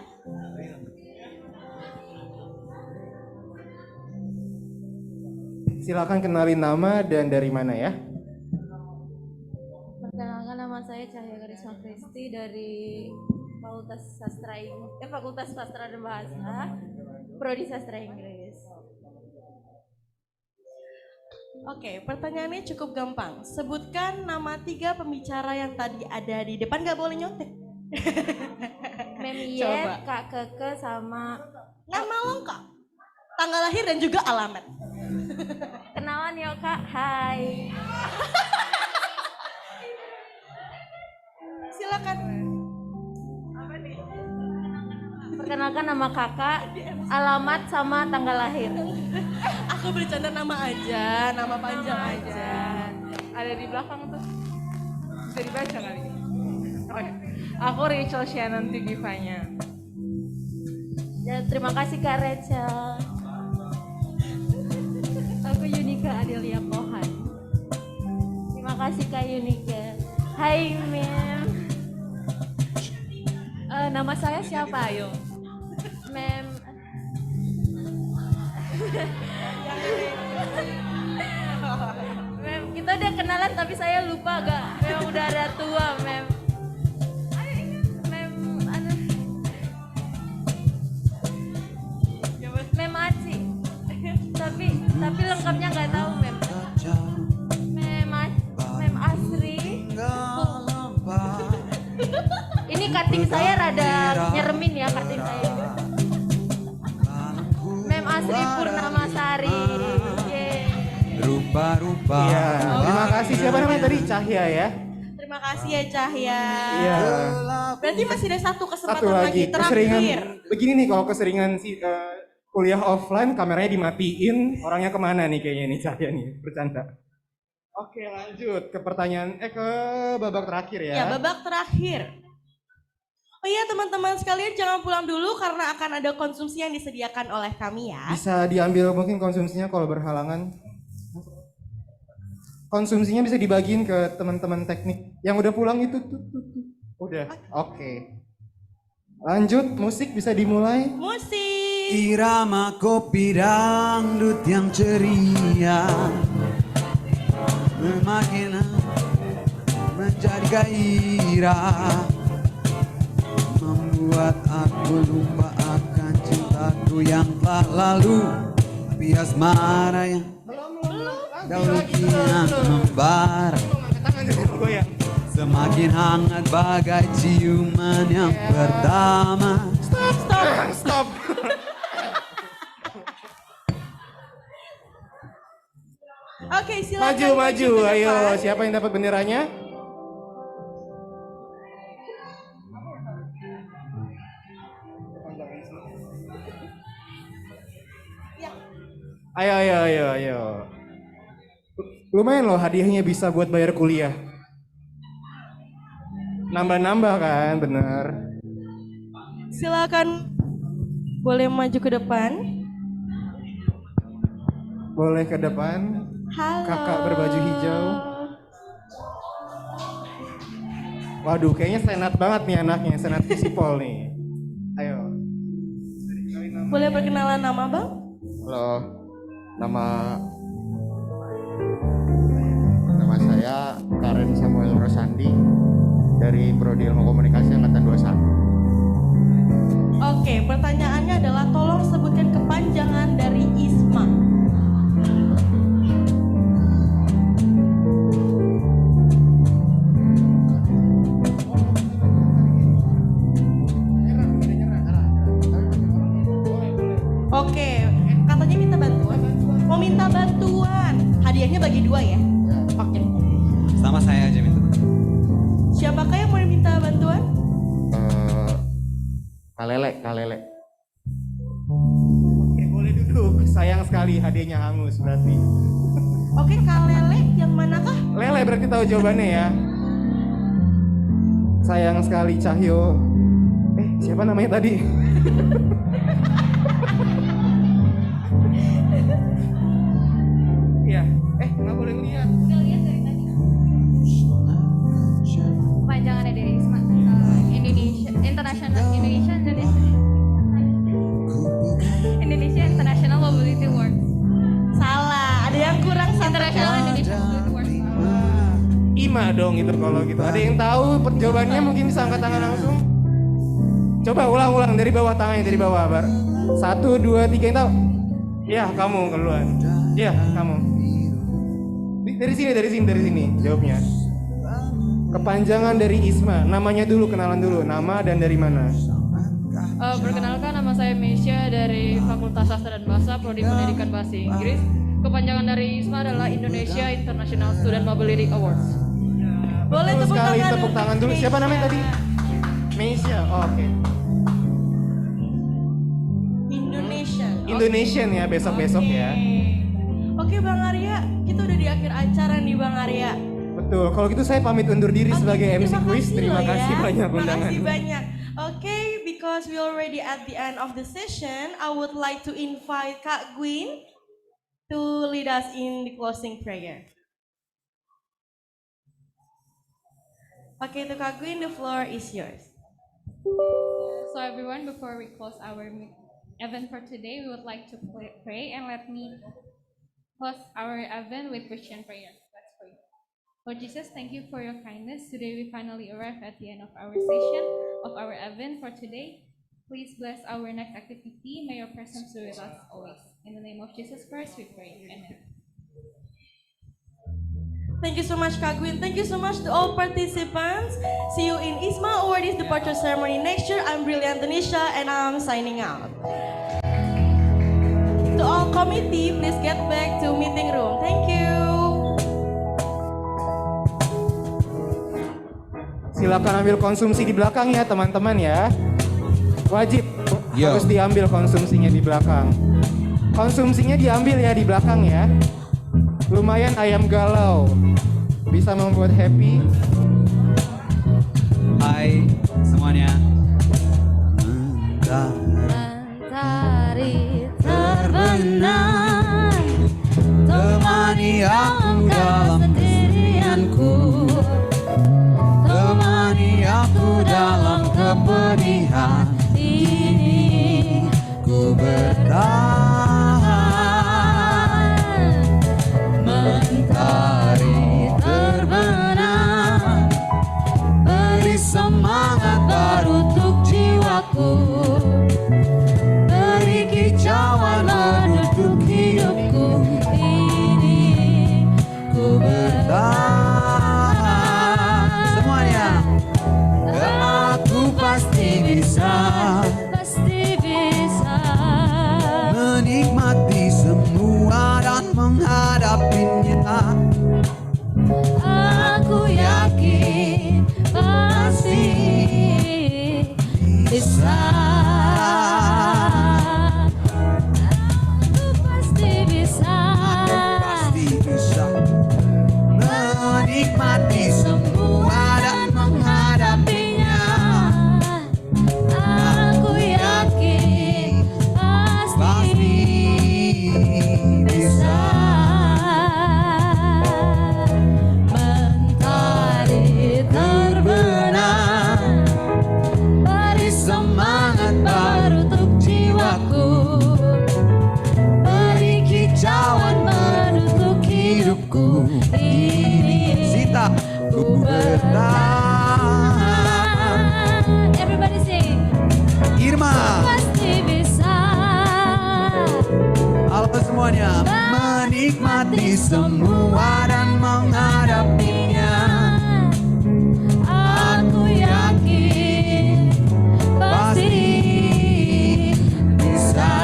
Silakan kenalin nama dan dari mana ya. Perkenalkan, nama saya Cahya Karisma Kristi dari Fakultas Sastra dan Bahasa, Prodi Sastra Inggris. Oke, pertanyaannya cukup gampang. Sebutkan nama 3 pembicara yang tadi ada di depan, nggak boleh nyontek. Mem Coba. Ye, Kak Keke, sama Nama lengkap, tanggal lahir dan juga alamat. kenalan yuk Kak, hai. Silakan. Perkenalkan, nama kakak, alamat sama tanggal lahir. Aku bercanda nama aja, nama panjang aja. Ada di belakang tuh. Bisa dibaca kali. Oke. Aku Rachel Shannon Tigivanya. Ya, terima kasih Kak Rachel. Aku Yunika Adelia Pohan. Terima kasih Kak Yunika. Hai Mem. Nama saya siapa, ayo? Mem. Mem, kita udah kenalan tapi saya lupa gak? Memang udah ada tua, Mem. Mem Aci. Tapi lengkapnya nggak tahu, Mem. Mem Asri. Ini cutting saya rada nyeremin ya, cutting saya. Mem Asri Purnamasari. Rupa-rupa. Iya, terima kasih. Siapa namanya tadi? Cahya ya? Terima kasih ya Cahya. Iya. Berarti masih ada satu kesempatan Satu lagi, keseringan. terakhir. Begini nih kalau keseringan kuliah offline, kameranya dimatiin, orangnya kemana nih kayaknya nih Cahya nih, bercanda. Oke, lanjut ke pertanyaan, ke babak terakhir ya. Ya, babak terakhir. Oh iya teman-teman sekalian, jangan pulang dulu karena akan ada konsumsi yang disediakan oleh kami ya. Bisa diambil mungkin konsumsinya kalau berhalangan. Konsumsinya bisa dibagiin ke teman-teman teknik yang udah pulang itu tuh. Udah, oke. Lanjut, musik bisa dimulai. Musik. Irama kopi dangdut yang ceria semakin menjadi gairah, membuat aku lupa akan cintaku yang telah lalu. Tapi asmara yang dahulu kian membara, semakin hangat bagai ciuman yang pertama. Stop. Oke, silakan Maju. ke Ayo, depan. siapa yang dapat benderanya? Ayo. Lumayan loh hadiahnya bisa buat bayar kuliah. Nambah-nambah kan, bener. Silakan boleh maju ke depan. Boleh ke depan. Halo. Kakak berbaju hijau. Waduh, kayaknya senat banget nih anaknya, senat visipol nih. Ayo. Boleh perkenalan nama Bang? Halo, nama saya Karen Samuel Rosandi dari Prodi Ilmu Komunikasi Angkatan 21. Oke, pertanyaannya adalah tolong sebutkan kepanjangan dari IISMA. Oke, katanya minta bantuan. Mau minta bantuan. Hadiahnya bagi 2 ya? Oke. Sama saya aja minta. Siapakah yang mau minta bantuan? Kalele. Oke, boleh duduk. Sayang sekali hadiahnya hangus berarti. Oke, Kalele yang manakah? Lele berarti tahu jawabannya ya. Sayang sekali Cahyo. Siapa namanya tadi? Iya. Nggak boleh ngeliat. Udah lihat dari tadi. Kepanjangannya dari IISMA, Indonesia International Mobility Work. Salah, ada yang kurang satu. International Indonesia Mobility Work. IMA dong itu kalau gitu. Ada yang tahu jawabannya mungkin bisa angkat tangan langsung. Coba ulang dari bawah, tangannya dari bawah, Bar. 1, 2, 3 yang tahu. Ya, kamu keluar. Ya, kamu. Dari sini jawabnya. Kepanjangan dari IISMA, namanya dulu, kenalan dulu, nama dan dari mana? Perkenalkan, nama saya Mesya dari Fakultas Sastra dan Bahasa, Prodi Pendidikan Bahasa Inggris. Kepanjangan dari IISMA adalah Indonesia International Student Mobility Awards. Boleh Betul tepuk sekali, tangan tepuk tangan dulu. Siapa namanya tadi? Mesya. Oke. Indonesian ya, besok-besok ya. Oke Bang Arya, kita udah di akhir acara nih Bang Arya. Betul, kalau gitu saya pamit undur diri sebagai MC quiz. Terima loh kasih ya. banyak Terima undangan. kasih banyak. Oke, because we already at the end of the session, I would like to invite Kak Gwyn to lead us in the closing prayer. Okay, to Kak Gwyn, the floor is yours. So everyone, before we close our event for today, we would like to pray, and let me close our event with Christian prayer. Let's pray. Lord Jesus, thank you for your kindness. Today we finally arrived at the end of our session of our event for today. Please bless our next activity. May your presence be with us always. In the name of Jesus Christ we pray. Amen. Thank you so much, Kak Gwyn. Thank you so much to all participants. See you in IISMA Awardees departure ceremony next year. I'm Brilliant Tanisha and I'm signing out. To all committee, please get back to meeting room. Thank you. Silakan ambil konsumsi di belakang ya teman-teman ya. Wajib harus diambil konsumsinya di belakang. Konsumsinya diambil ya di belakang ya. Lumayan ayam galau, bisa membuat happy. Hai semuanya. Mentari terbenam, temani aku dalam kesendirianku, temani aku dalam kepedihan ini. Ku bertahan, mentari terbenam, beri semangat baru untuk jiwaku, beri kicauan untuk hidupku ini. Ku bertahan semuanya, aku pasti bisa, pasti bisa menikmati semua dan menghadapinya. Aku yakin pasti bisa. Aku pasti bisa. Pasti bisa menikmati semua dan menghadapinya. Aku yakin pasti bisa. Mentari terbenam, beri semangat baru untuk jiwaku, beri kicauan baru untuk hidupku ini. Sita, ku bertahan. Everybody sing. Irma. Pasti bisa. Halo semuanya. Menikmati semua dan menghadapinya. Aku yakin pasti bisa.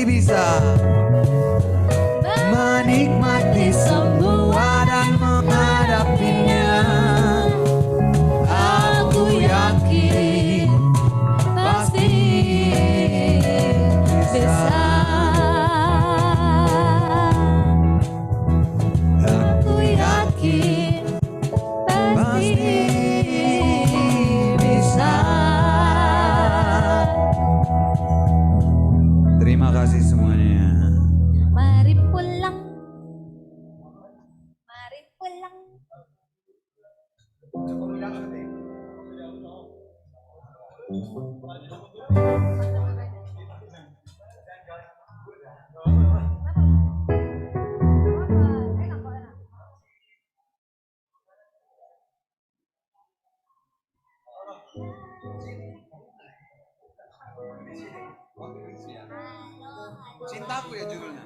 bisa menikmati semua dan menghadapinya. Aku yakin pasti bisa. Aku yakin pasti bisa. Terima kasih semuanya. Mari pulang. Mari pulang. Cintaku ya judulnya.